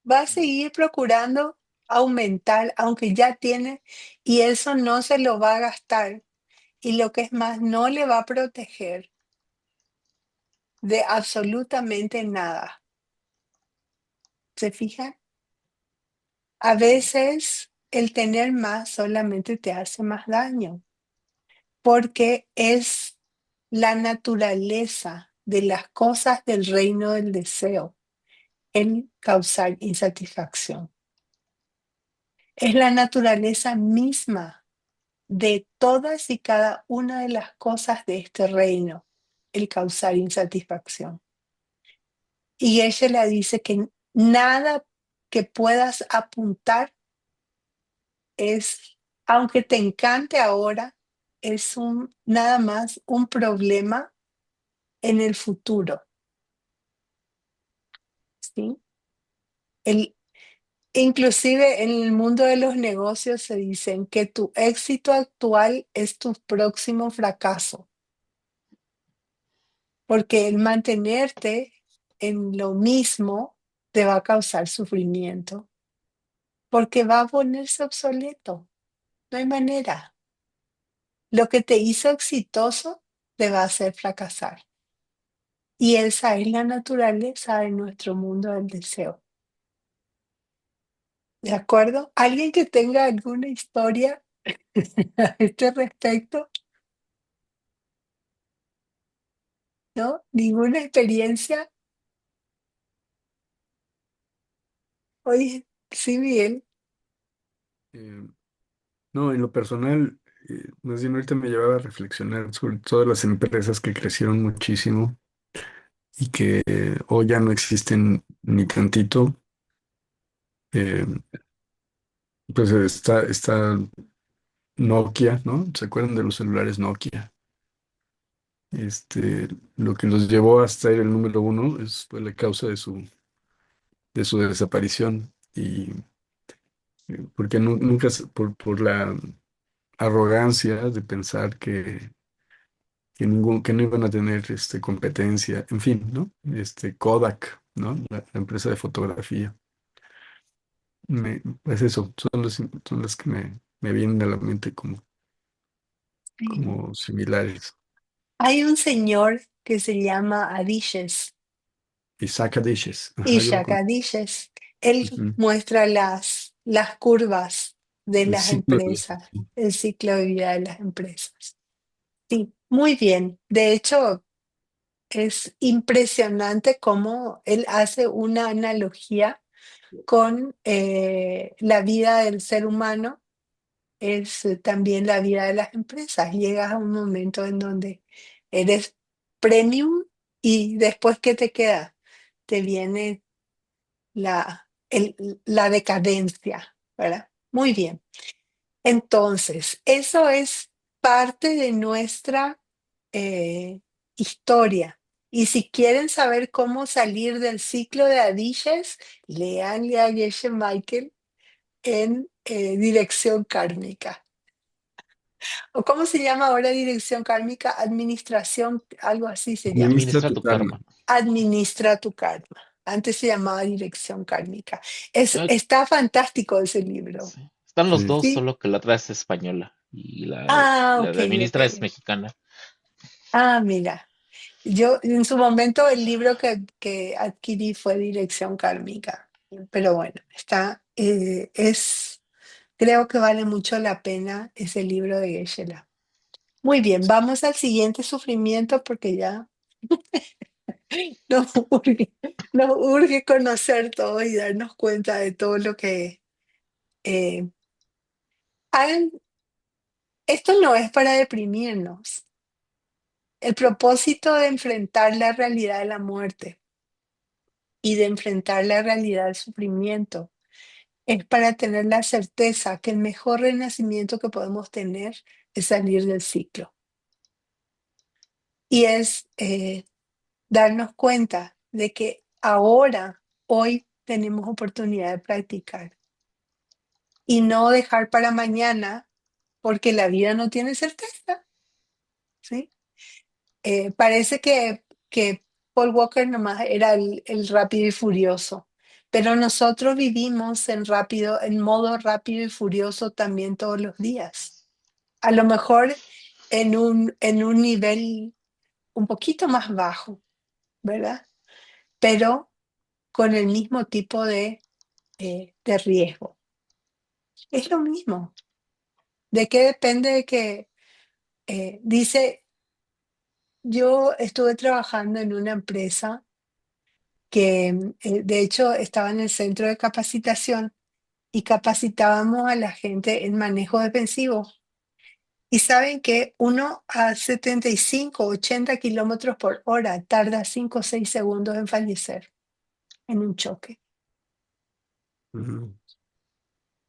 va a seguir procurando aumentar, aunque ya tiene, y eso no se lo va a gastar. Y lo que es más, no le va a proteger de absolutamente nada. ¿Se fijan? A veces el tener más solamente te hace más daño, porque es la naturaleza de las cosas del reino del deseo en causar insatisfacción. Es la naturaleza misma de todas y cada una de las cosas de este reino el causar insatisfacción. Y ella le dice que nada que puedas apuntar es, aunque te encante ahora, es nada más un problema en el futuro, ¿sí? El, inclusive en el mundo de los negocios se dicen que tu éxito actual es tu próximo fracaso, porque el mantenerte en lo mismo te va a causar sufrimiento, porque va a ponerse obsoleto. No hay manera. Lo que te hizo exitoso te va a hacer fracasar. Y esa es la naturaleza de nuestro mundo del deseo. ¿De acuerdo? ¿Alguien que tenga alguna historia a este respecto? ¿No? ¿Ninguna experiencia? Oye, sí, Miguel. Eh, no, en lo personal, más bien ahorita me llevaba a reflexionar sobre todas las empresas que crecieron muchísimo y que hoy ya no existen ni tantito. Eh, pues está Nokia, ¿no? ¿Se acuerdan de los celulares Nokia? Lo que los llevó hasta ser el número uno fue la causa de su desaparición. Y porque nunca, por la arrogancia de pensar que no iban a tener competencia, en fin, ¿no? Kodak, ¿no? La empresa de fotografía. Pues eso, son las que me vienen a la mente como, Sí. como similares. Hay un señor que se llama Adishes, Isaac Dishes, ajá, yo lo Ishak conozco. Adishes. Él Ujú. muestra las curvas de El las ciclo de empresas, el ciclo de vida de las empresas. Sí, muy bien. De hecho, es impresionante cómo él hace una analogía con la vida del ser humano, es también la vida de las empresas. Llegas a un momento en donde eres premium y después, ¿qué te queda? Te viene la decadencia, ¿verdad? Muy bien. Entonces, eso es parte de nuestra eh, historia. Y si quieren saber cómo salir del ciclo de Adilles, leanle a Geshe Michael en Dirección Kármica. ¿O cómo se llama ahora Dirección Kármica? Administración, algo así se llama. Administra Administra tu tu karma. karma. Administra tu karma. Antes se llamaba Dirección Kármica. Ah, Está fantástico ese libro. sí. Están los Sí. dos, ¿Sí? solo que la otra es española y Ah, la ok, de Administra es ok. mexicana. Ah, mira. Yo en su momento el libro que adquirí fue Dirección Kármica. Pero bueno, creo que vale mucho la pena ese libro de Geshe-la. Muy bien, vamos al siguiente sufrimiento porque ya nos urge, nos urge conocer todo y darnos cuenta de todo lo que eh, hagan. Esto no es para deprimirnos. El propósito de enfrentar la realidad de la muerte y de enfrentar la realidad del sufrimiento es para tener la certeza que el mejor renacimiento que podemos tener es salir del ciclo. Y es darnos cuenta de que ahora, hoy, tenemos oportunidad de practicar y no dejar para mañana porque la vida no tiene certeza, ¿sí? Parece que Paul Walker nomás era el rápido y furioso, pero nosotros vivimos en modo rápido y furioso también todos los días. A lo mejor en un nivel un poquito más bajo, ¿verdad? Pero con el mismo tipo de riesgo. Es lo mismo. ¿De qué depende de que dice, yo estuve trabajando en una empresa que de hecho estaba en el centro de capacitación y capacitábamos a la gente en manejo defensivo. Y saben que uno a 75, 80 kilómetros por hora tarda 5 o 6 segundos en fallecer en un choque. Ujú.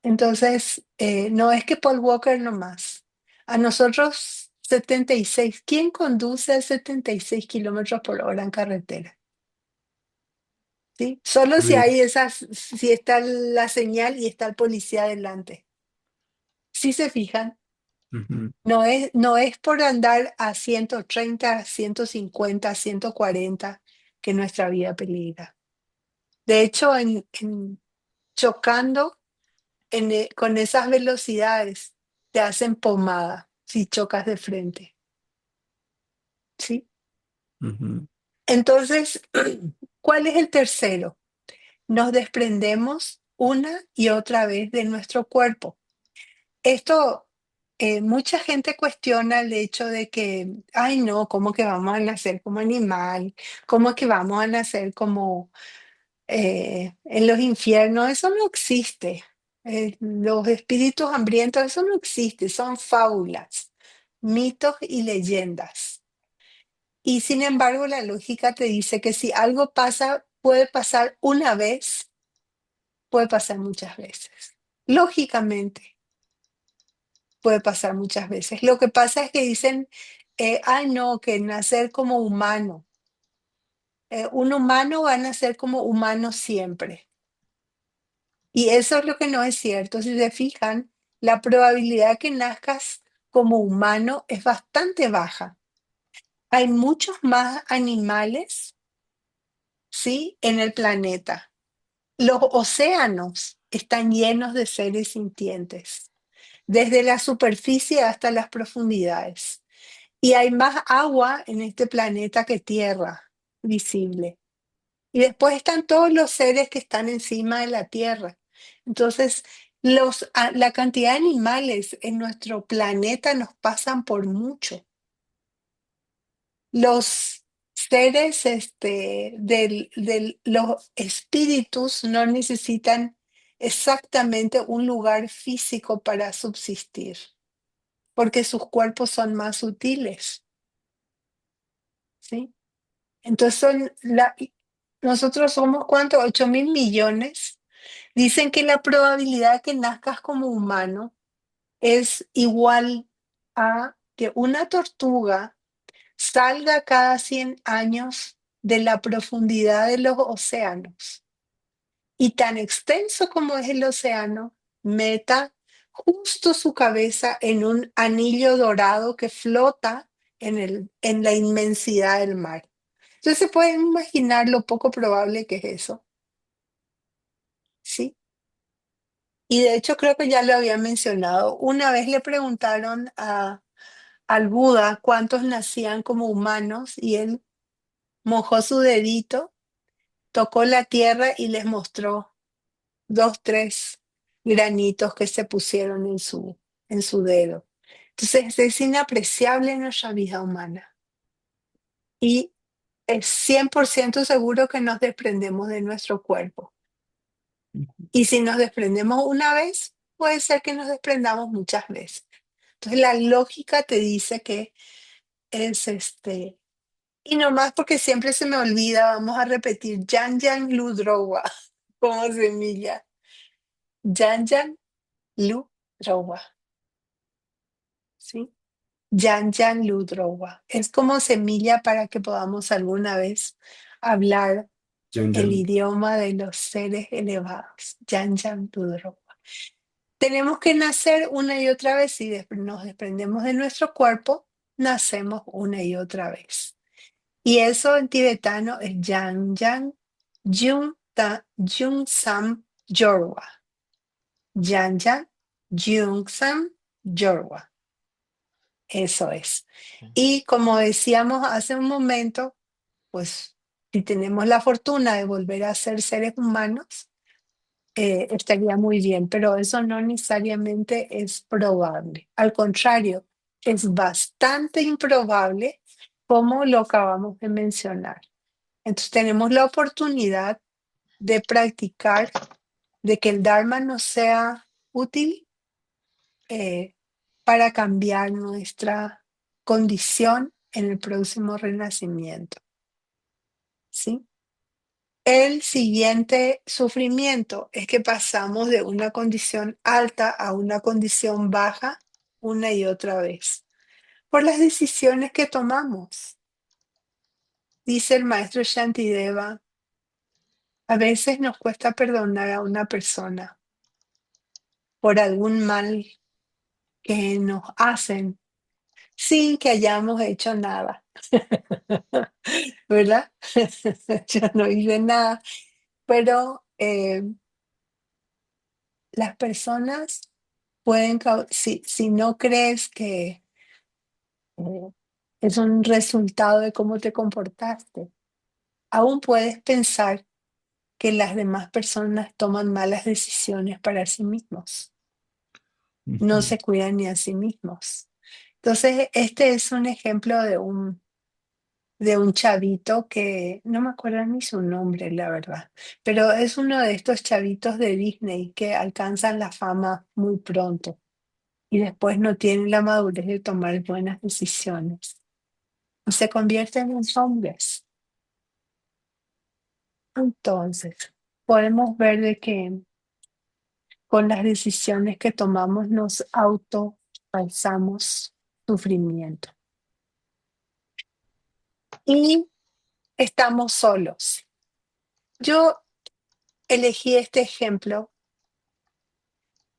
Entonces, no es que Paul Walker nomás. A nosotros 76. ¿Quién conduce a 76 kilómetros por hora en carretera? ¿Sí? Solo si Nadie. hay si está la señal y está el policía delante. Si se fijan, Ujú. no es por andar a 130, 150, 140 que nuestra vida peligra. De hecho, chocando con esas velocidades, te hacen pomada si chocas de frente. ¿Sí? Ujú. Entonces, ¿cuál es el tercero? Nos desprendemos una y otra vez de nuestro cuerpo. Esto, mucha gente cuestiona el hecho de que, ay no, ¿cómo que vamos a nacer como animal? ¿Cómo que vamos a nacer como en los infiernos? Eso no existe. Los espíritus hambrientos, eso no existe, son fábulas, mitos y leyendas. Y sin embargo, la lógica te dice que si algo pasa, puede pasar una vez, puede pasar muchas veces. Lógicamente puede pasar muchas veces. Lo que pasa es que dicen, ay no, que nacer como humano. Un humano va a nacer como humano siempre. Y eso es lo que no es cierto. Si se fijan, la probabilidad que nazcas como humano es bastante baja. Hay muchos más animales, ¿sí? En el planeta. Los océanos están llenos de seres sintientes, desde la superficie hasta las profundidades. Y hay más agua en este planeta que tierra visible. Y después están todos los seres que están encima de la tierra. Entonces, la cantidad de animales en nuestro planeta nos pasan por mucho. Los seres los espíritus no necesitan exactamente un lugar físico para subsistir, porque sus cuerpos son más sutiles, ¿sí? Entonces nosotros somos ¿cuánto? 8.000 millones. Dicen que la probabilidad de que nazcas como humano es igual a que una tortuga salga cada 100 años de la profundidad de los océanos y tan extenso como es el océano, meta justo su cabeza en un anillo dorado que flota en la inmensidad del mar. Entonces se pueden imaginar lo poco probable que es eso, ¿sí? Y de hecho creo que ya lo había mencionado. Una vez le preguntaron al Buda cuántos nacían como humanos y él mojó su dedito, tocó la tierra y les mostró dos, tres granitos que se pusieron en su dedo. Entonces es inapreciable nuestra vida humana y es 100% seguro que nos desprendemos de nuestro cuerpo. Y si nos desprendemos una vez, puede ser que nos desprendamos muchas veces. Entonces la lógica te dice que es y nomás porque siempre se me olvida, vamos a repetir Yan Yan Lu Drowa como semilla. Yan Yan Lu Drowa, ¿sí? Yan Yan Lu Drowa. Es como semilla para que podamos alguna vez hablar Yan el Yan. idioma de los seres elevados. Yan Yan Lu Drowa. Tenemos que nacer una y otra vez. Si nos desprendemos de nuestro cuerpo, nacemos una y otra vez. Y eso en tibetano es Yang Yang Jung Sam Jorwa. Yang Yang Jung Sam Jorwa. Eso es. Y como decíamos hace un momento, pues si tenemos la fortuna de volver a ser seres humanos, estaría muy bien, pero eso no necesariamente es probable. Al contrario, es bastante improbable como lo acabamos de mencionar. Entonces tenemos la oportunidad de practicar, de que el Dharma nos sea útil para cambiar nuestra condición en el próximo renacimiento. ¿Sí? El siguiente sufrimiento es que pasamos de una condición alta a una condición baja una y otra vez por las decisiones que tomamos. Dice el maestro Shantideva, a veces nos cuesta perdonar a una persona por algún mal que nos hacen sin que hayamos hecho nada, ¿verdad? Yo no hice nada, pero las personas pueden, si no crees que eh, es un resultado de cómo te comportaste, aún puedes pensar que las demás personas toman malas decisiones para sí mismos, no se cuidan ni a sí mismos. Entonces, este es un ejemplo de un chavito que no me acuerdo ni su nombre, la verdad, pero es uno de estos chavitos de Disney que alcanzan la fama muy pronto y después no tienen la madurez de tomar buenas decisiones y se convierten en zombies. Entonces, podemos ver de que con las decisiones que tomamos nos auto causamos sufrimiento y estamos solos. Yo elegí este ejemplo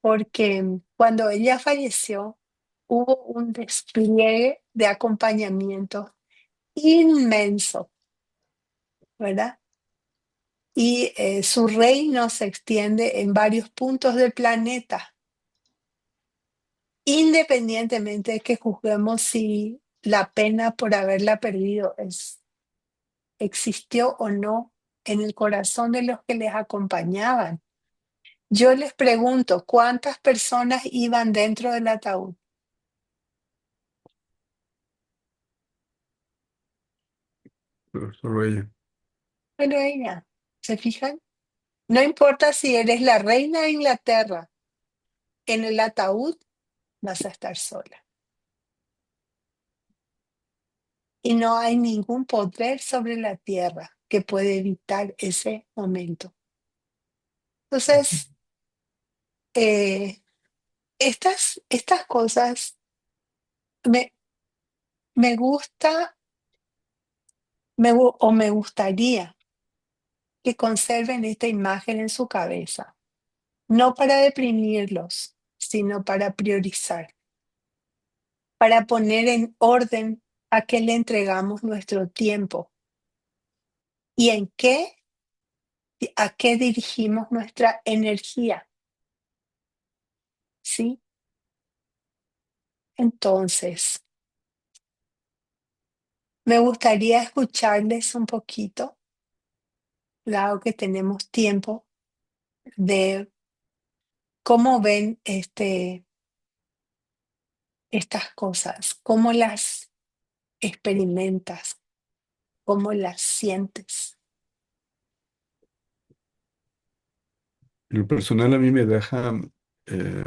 porque cuando ella falleció hubo un despliegue de acompañamiento inmenso, ¿verdad? Y su reino se extiende en varios puntos del planeta, independientemente de que juzguemos si la pena por haberla perdido existió o no en el corazón de los que les acompañaban. Yo les pregunto, ¿cuántas personas iban dentro del ataúd? Pero solo ella. Bueno, ella, ¿se fijan? No importa si eres la reina de Inglaterra, en el ataúd vas a estar sola. Y no hay ningún poder sobre la tierra que puede evitar ese momento. Entonces, eh, estas cosas me, me gusta o me gustaría que conserven esta imagen en su cabeza, no para deprimirlos, sino para priorizar, para poner en orden a qué le entregamos nuestro tiempo y a qué dirigimos nuestra energía, ¿sí? Entonces, me gustaría escucharles un poquito, dado que tenemos tiempo, de cómo ven estas cosas, cómo las experimentas, cómo las sientes. En lo personal a mí me deja eh,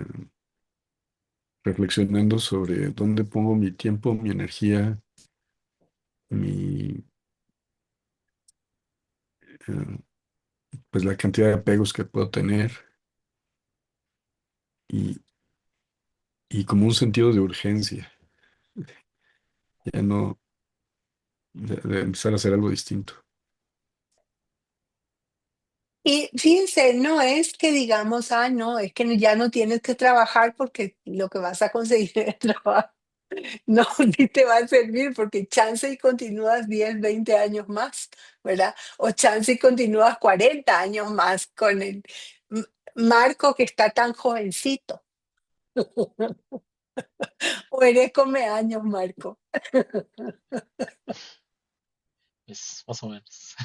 reflexionando sobre dónde pongo mi tiempo, mi energía, mi, eh, pues la cantidad de apegos que puedo tener y, y como un sentido de urgencia, ya no de empezar a hacer algo distinto. Y fíjense, no es que digamos, no, es que ya no tienes que trabajar porque lo que vas a conseguir es trabajo. No, ni te va a servir porque chance y continúas 10, 20 años más, ¿verdad? O chance y continúas 40 años más con el M- Marco que está tan jovencito. O eres come años, Marco. Es más o menos.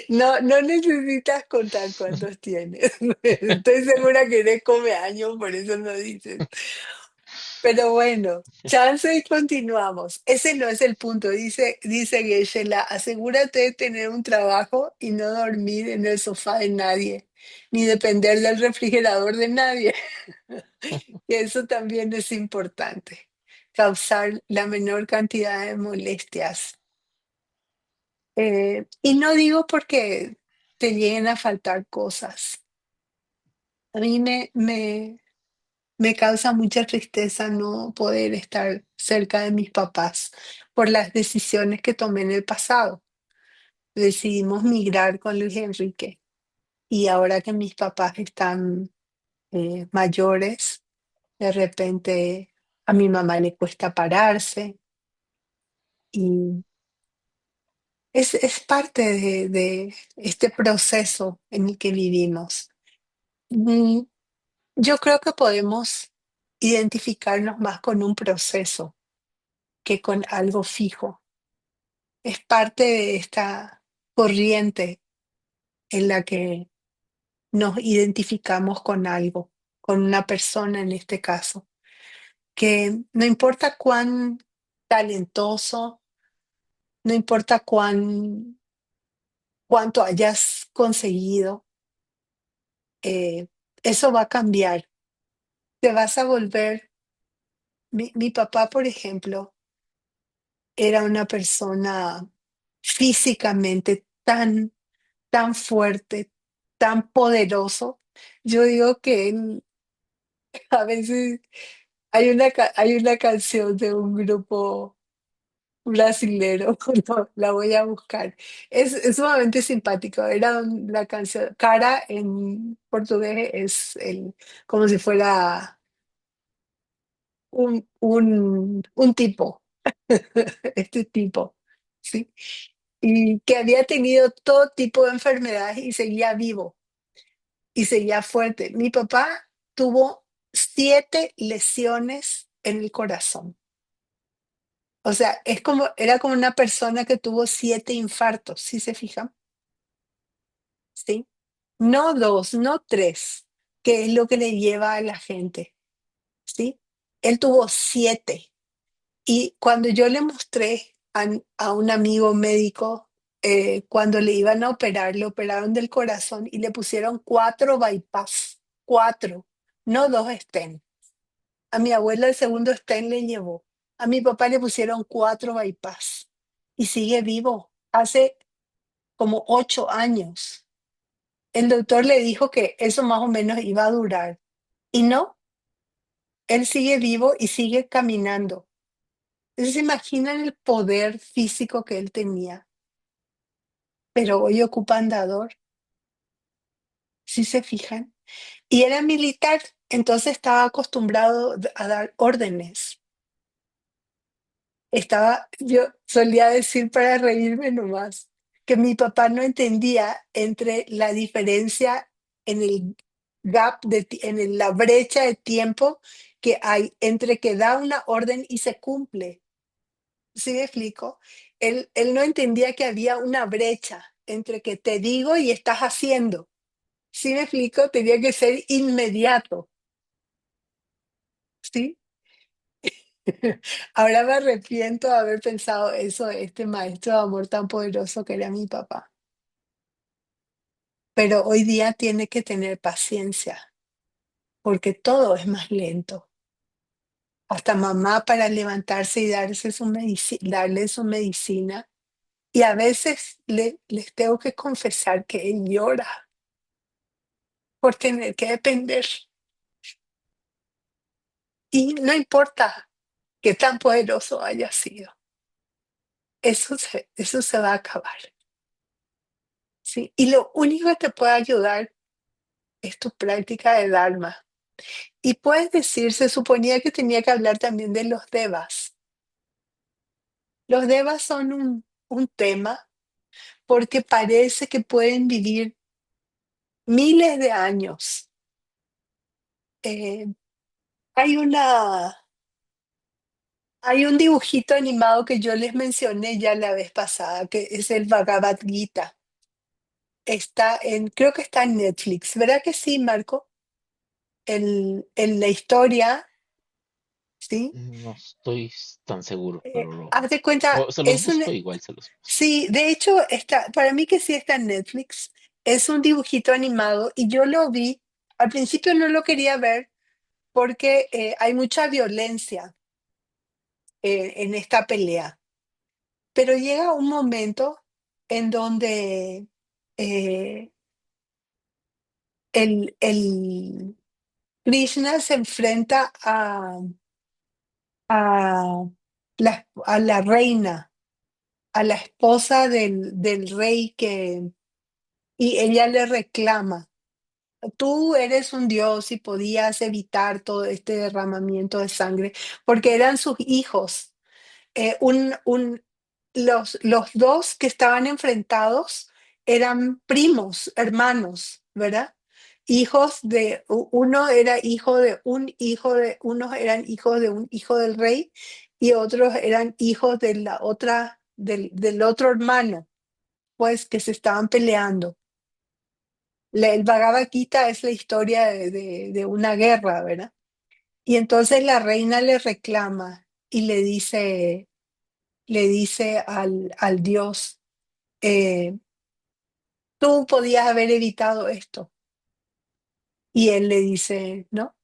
No, no necesitas contar cuántos tienes. Estoy segura que eres come años, por eso no dices. Pero bueno, chance y continuamos. Ese no es el punto, dice Geshe-la, asegúrate de tener un trabajo y no dormir en el sofá de nadie, ni depender del refrigerador de nadie. Y eso también es importante, causar la menor cantidad de molestias. Y no digo porque te lleguen a faltar cosas. A mí me causa mucha tristeza no poder estar cerca de mis papás por las decisiones que tomé en el pasado. Decidimos migrar con Luis Enrique y ahora que mis papás están mayores, de repente a mi mamá le cuesta pararse y es parte de este proceso en el que vivimos. Mm, Yo creo que podemos identificarnos más con un proceso que con algo fijo. Es parte de esta corriente en la que nos identificamos con algo, con una persona en este caso, que no importa cuán talentoso, no importa cuánto hayas conseguido, eh, eso va a cambiar. Te vas a volver. Mi papá, por ejemplo, era una persona físicamente tan fuerte, tan poderoso. Yo digo que él, a veces hay una canción de un grupo brasilero, no, la voy a buscar. Es sumamente simpático. La canción, cara en portugués es como si fuera un tipo, este tipo, ¿sí? Y que había tenido todo tipo de enfermedades y seguía vivo y seguía fuerte. Mi papá tuvo 7 lesiones en el corazón. O sea, era como una persona que tuvo 7 infartos, ¿sí se fijan? ¿Sí? No dos, no tres, que es lo que le lleva a la gente, ¿sí? Él tuvo 7. Y cuando yo le mostré a un amigo médico, cuando le iban a operar, le operaron del corazón y le pusieron 4 bypass, 4, no 2 stent. A mi abuela el segundo stent le llevó. A mi papá le pusieron 4 bypass y sigue vivo. Hace como 8 años. El doctor le dijo que eso más o menos iba a durar Y no, él sigue vivo y sigue caminando. Entonces, ¿se imaginan el poder físico que él tenía? Pero hoy ocupa andador, ¿sí se fijan? Y era militar, entonces estaba acostumbrado a dar órdenes. Yo solía decir para reírme nomás, que mi papá no entendía entre la diferencia en el la brecha de tiempo que hay entre que da una orden y se cumple. ¿Sí me explico? Él no entendía que había una brecha entre que te digo y estás haciendo. ¿Sí me explico? Tenía que ser inmediato, ¿sí? Ahora me arrepiento de haber pensado eso de este maestro de amor tan poderoso que era mi papá. Pero hoy día tiene que tener paciencia, porque todo es más lento. Hasta mamá para levantarse y darle su medicina. Y a veces les tengo que confesar que él llora por tener que depender. Y no importa qué tan poderoso haya sido, eso se va a acabar. ¿Sí? Y lo único que te puede ayudar es tu práctica de Dharma. Y puedes decir, se suponía que tenía que hablar también de los devas. Los devas son un tema porque parece que pueden vivir miles de años. Eh, hay hay un dibujito animado que yo les mencioné ya la vez pasada, que es el Bhagavad Gita. Creo que está en Netflix. ¿Verdad que sí, Marco? En la historia, ¿sí? No estoy tan seguro, pero Haz de cuenta, o se los busco, igual se los busco. sí, de hecho, para mí que sí está en Netflix, es un dibujito animado y yo lo vi, al principio no lo quería ver porque hay mucha violencia en esta pelea, pero llega un momento en donde eh, el Krishna se enfrenta a a la reina, a la esposa del rey y ella le reclama, tú eres un dios y podías evitar todo este derramamiento de sangre, porque eran sus hijos. Eh, un, un, los dos que estaban enfrentados eran primos, hermanos, ¿verdad? Uno era hijo de un hijo unos eran hijos de un hijo del rey y otros eran hijos de la otra, del otro hermano, pues que se estaban peleando. El Bhagavad Gita es la historia de una guerra, ¿verdad? Y entonces la reina le reclama y le dice al dios, tú podías haber evitado esto. Y él le dice, no.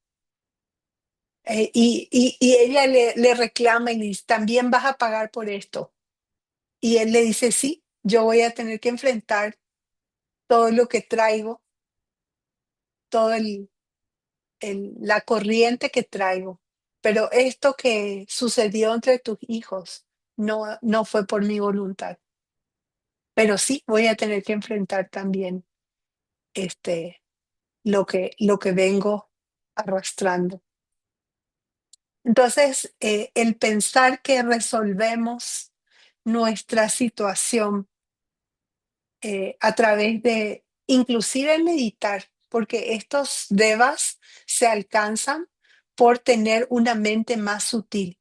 Y ella le reclama y le dice, también vas a pagar por esto. Y él le dice, sí, yo voy a tener que enfrentar todo lo que traigo, todo la corriente que traigo. Pero esto que sucedió entre tus hijos no fue por mi voluntad. Pero sí voy a tener que enfrentar también este, lo que vengo arrastrando. Entonces, el pensar que resolvemos nuestra situación a través de inclusive meditar, porque estos devas se alcanzan por tener una mente más sutil,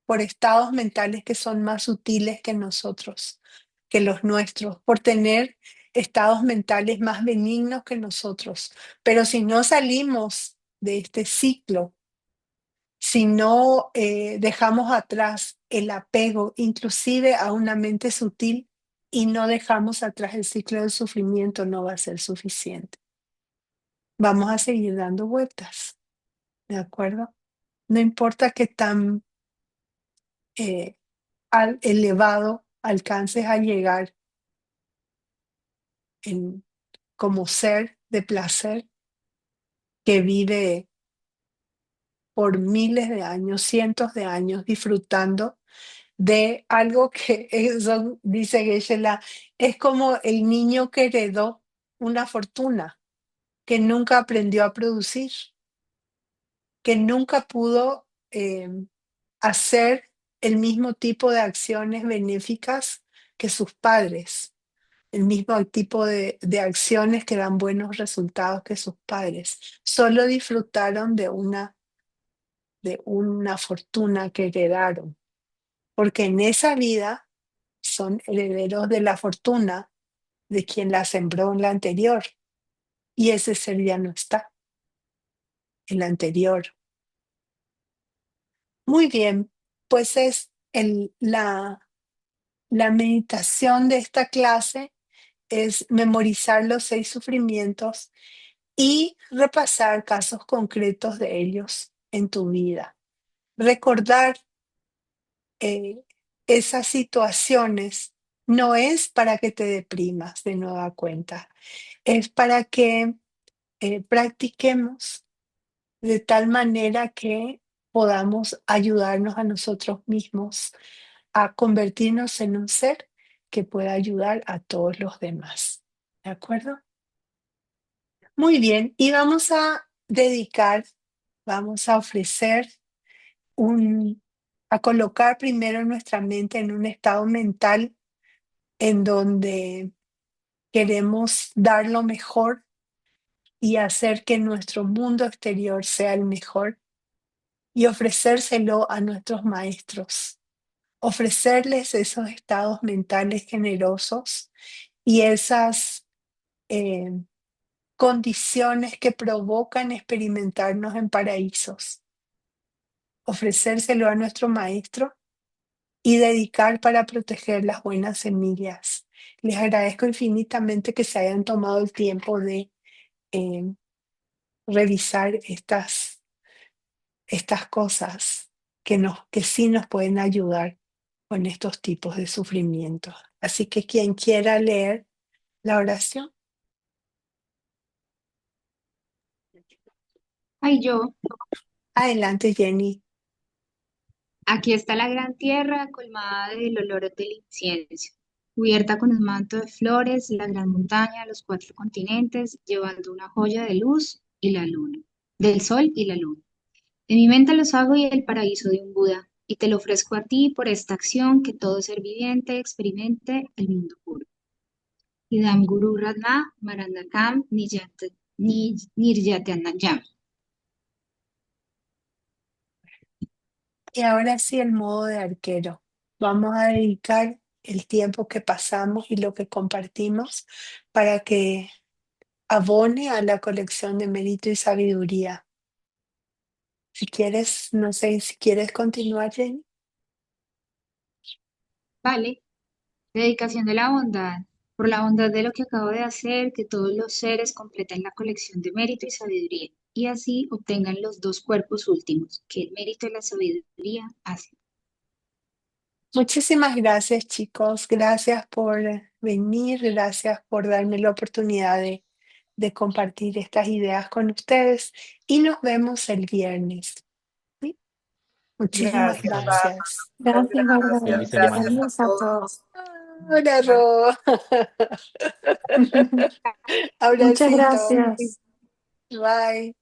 por estados mentales que son más sutiles que nosotros, que los nuestros, por tener estados mentales más benignos que nosotros. Pero si no salimos de este ciclo, si no dejamos atrás el apego, inclusive a una mente sutil, y no dejamos atrás el ciclo del sufrimiento, no va a ser suficiente. Vamos a seguir dando vueltas, ¿de acuerdo? No importa qué tan eh, elevado alcances a llegar como ser de placer, que vive por miles de años, cientos de años, disfrutando de algo que eso, dice Geshe-la, es como el niño que heredó una fortuna, que nunca aprendió a producir, que nunca pudo hacer el mismo tipo de acciones benéficas que sus padres, el mismo tipo de acciones que dan buenos resultados que sus padres. Solo disfrutaron de una fortuna que heredaron, porque en esa vida son herederos de la fortuna de quien la sembró en la anterior, y ese ser ya no está, el anterior. Muy bien, pues es la meditación de esta clase es memorizar los 6 sufrimientos y repasar casos concretos de ellos en tu vida. Recordar eh, esas situaciones no es para que te deprimas de nueva cuenta, es para que practiquemos de tal manera que podamos ayudarnos a nosotros mismos a convertirnos en un ser que pueda ayudar a todos los demás. ¿De acuerdo? Muy bien, y vamos a dedicar, vamos a ofrecer a colocar primero nuestra mente en un estado mental en donde queremos dar lo mejor y hacer que nuestro mundo exterior sea el mejor y ofrecérselo a nuestros maestros, ofrecerles esos estados mentales generosos y esas eh, condiciones que provocan experimentarnos en paraísos, ofrecérselo a nuestro maestro y dedicar para proteger las buenas semillas. Les agradezco infinitamente que se hayan tomado el tiempo de eh, revisar estas cosas que sí nos pueden ayudar con estos tipos de sufrimientos. Así que quien quiera leer la oración, Ay, yo, adelante, Jenny. aquí está la gran tierra colmada del olor del incienso, cubierta con un manto de flores, la gran montaña, los 4 continentes, llevando una joya de luz y la luna, del sol y la luna. De mi mente los hago y el paraíso de un Buda, y te lo ofrezco a ti por esta acción que todo ser viviente experimente el mundo puro. Idam Guru Radha Marandakam Niryatanayam. Y ahora sí el modo de arquero. Vamos a dedicar el tiempo que pasamos y lo que compartimos para que abone a la colección de mérito y sabiduría. Si quieres, no sé si quieres continuar, Jenny. Vale, dedicación de la bondad. Por la bondad de lo que acabo de hacer, que todos los seres completen la colección de mérito y sabiduría, y así obtengan los 2 cuerpos últimos, que el mérito y la sabiduría hacen. Muchísimas gracias, chicos. Gracias por venir. Gracias por darme la oportunidad de compartir estas ideas con ustedes. Y nos vemos el viernes. ¿Sí? Muchísimas Gracias, Bye. Bárbara. gracias. Muchas Gracias, Bárbara. gracias. Feliz Gracias semana. a Saludos a todos. todos. Hola, Ro. Muchas Abracito. gracias. Bye.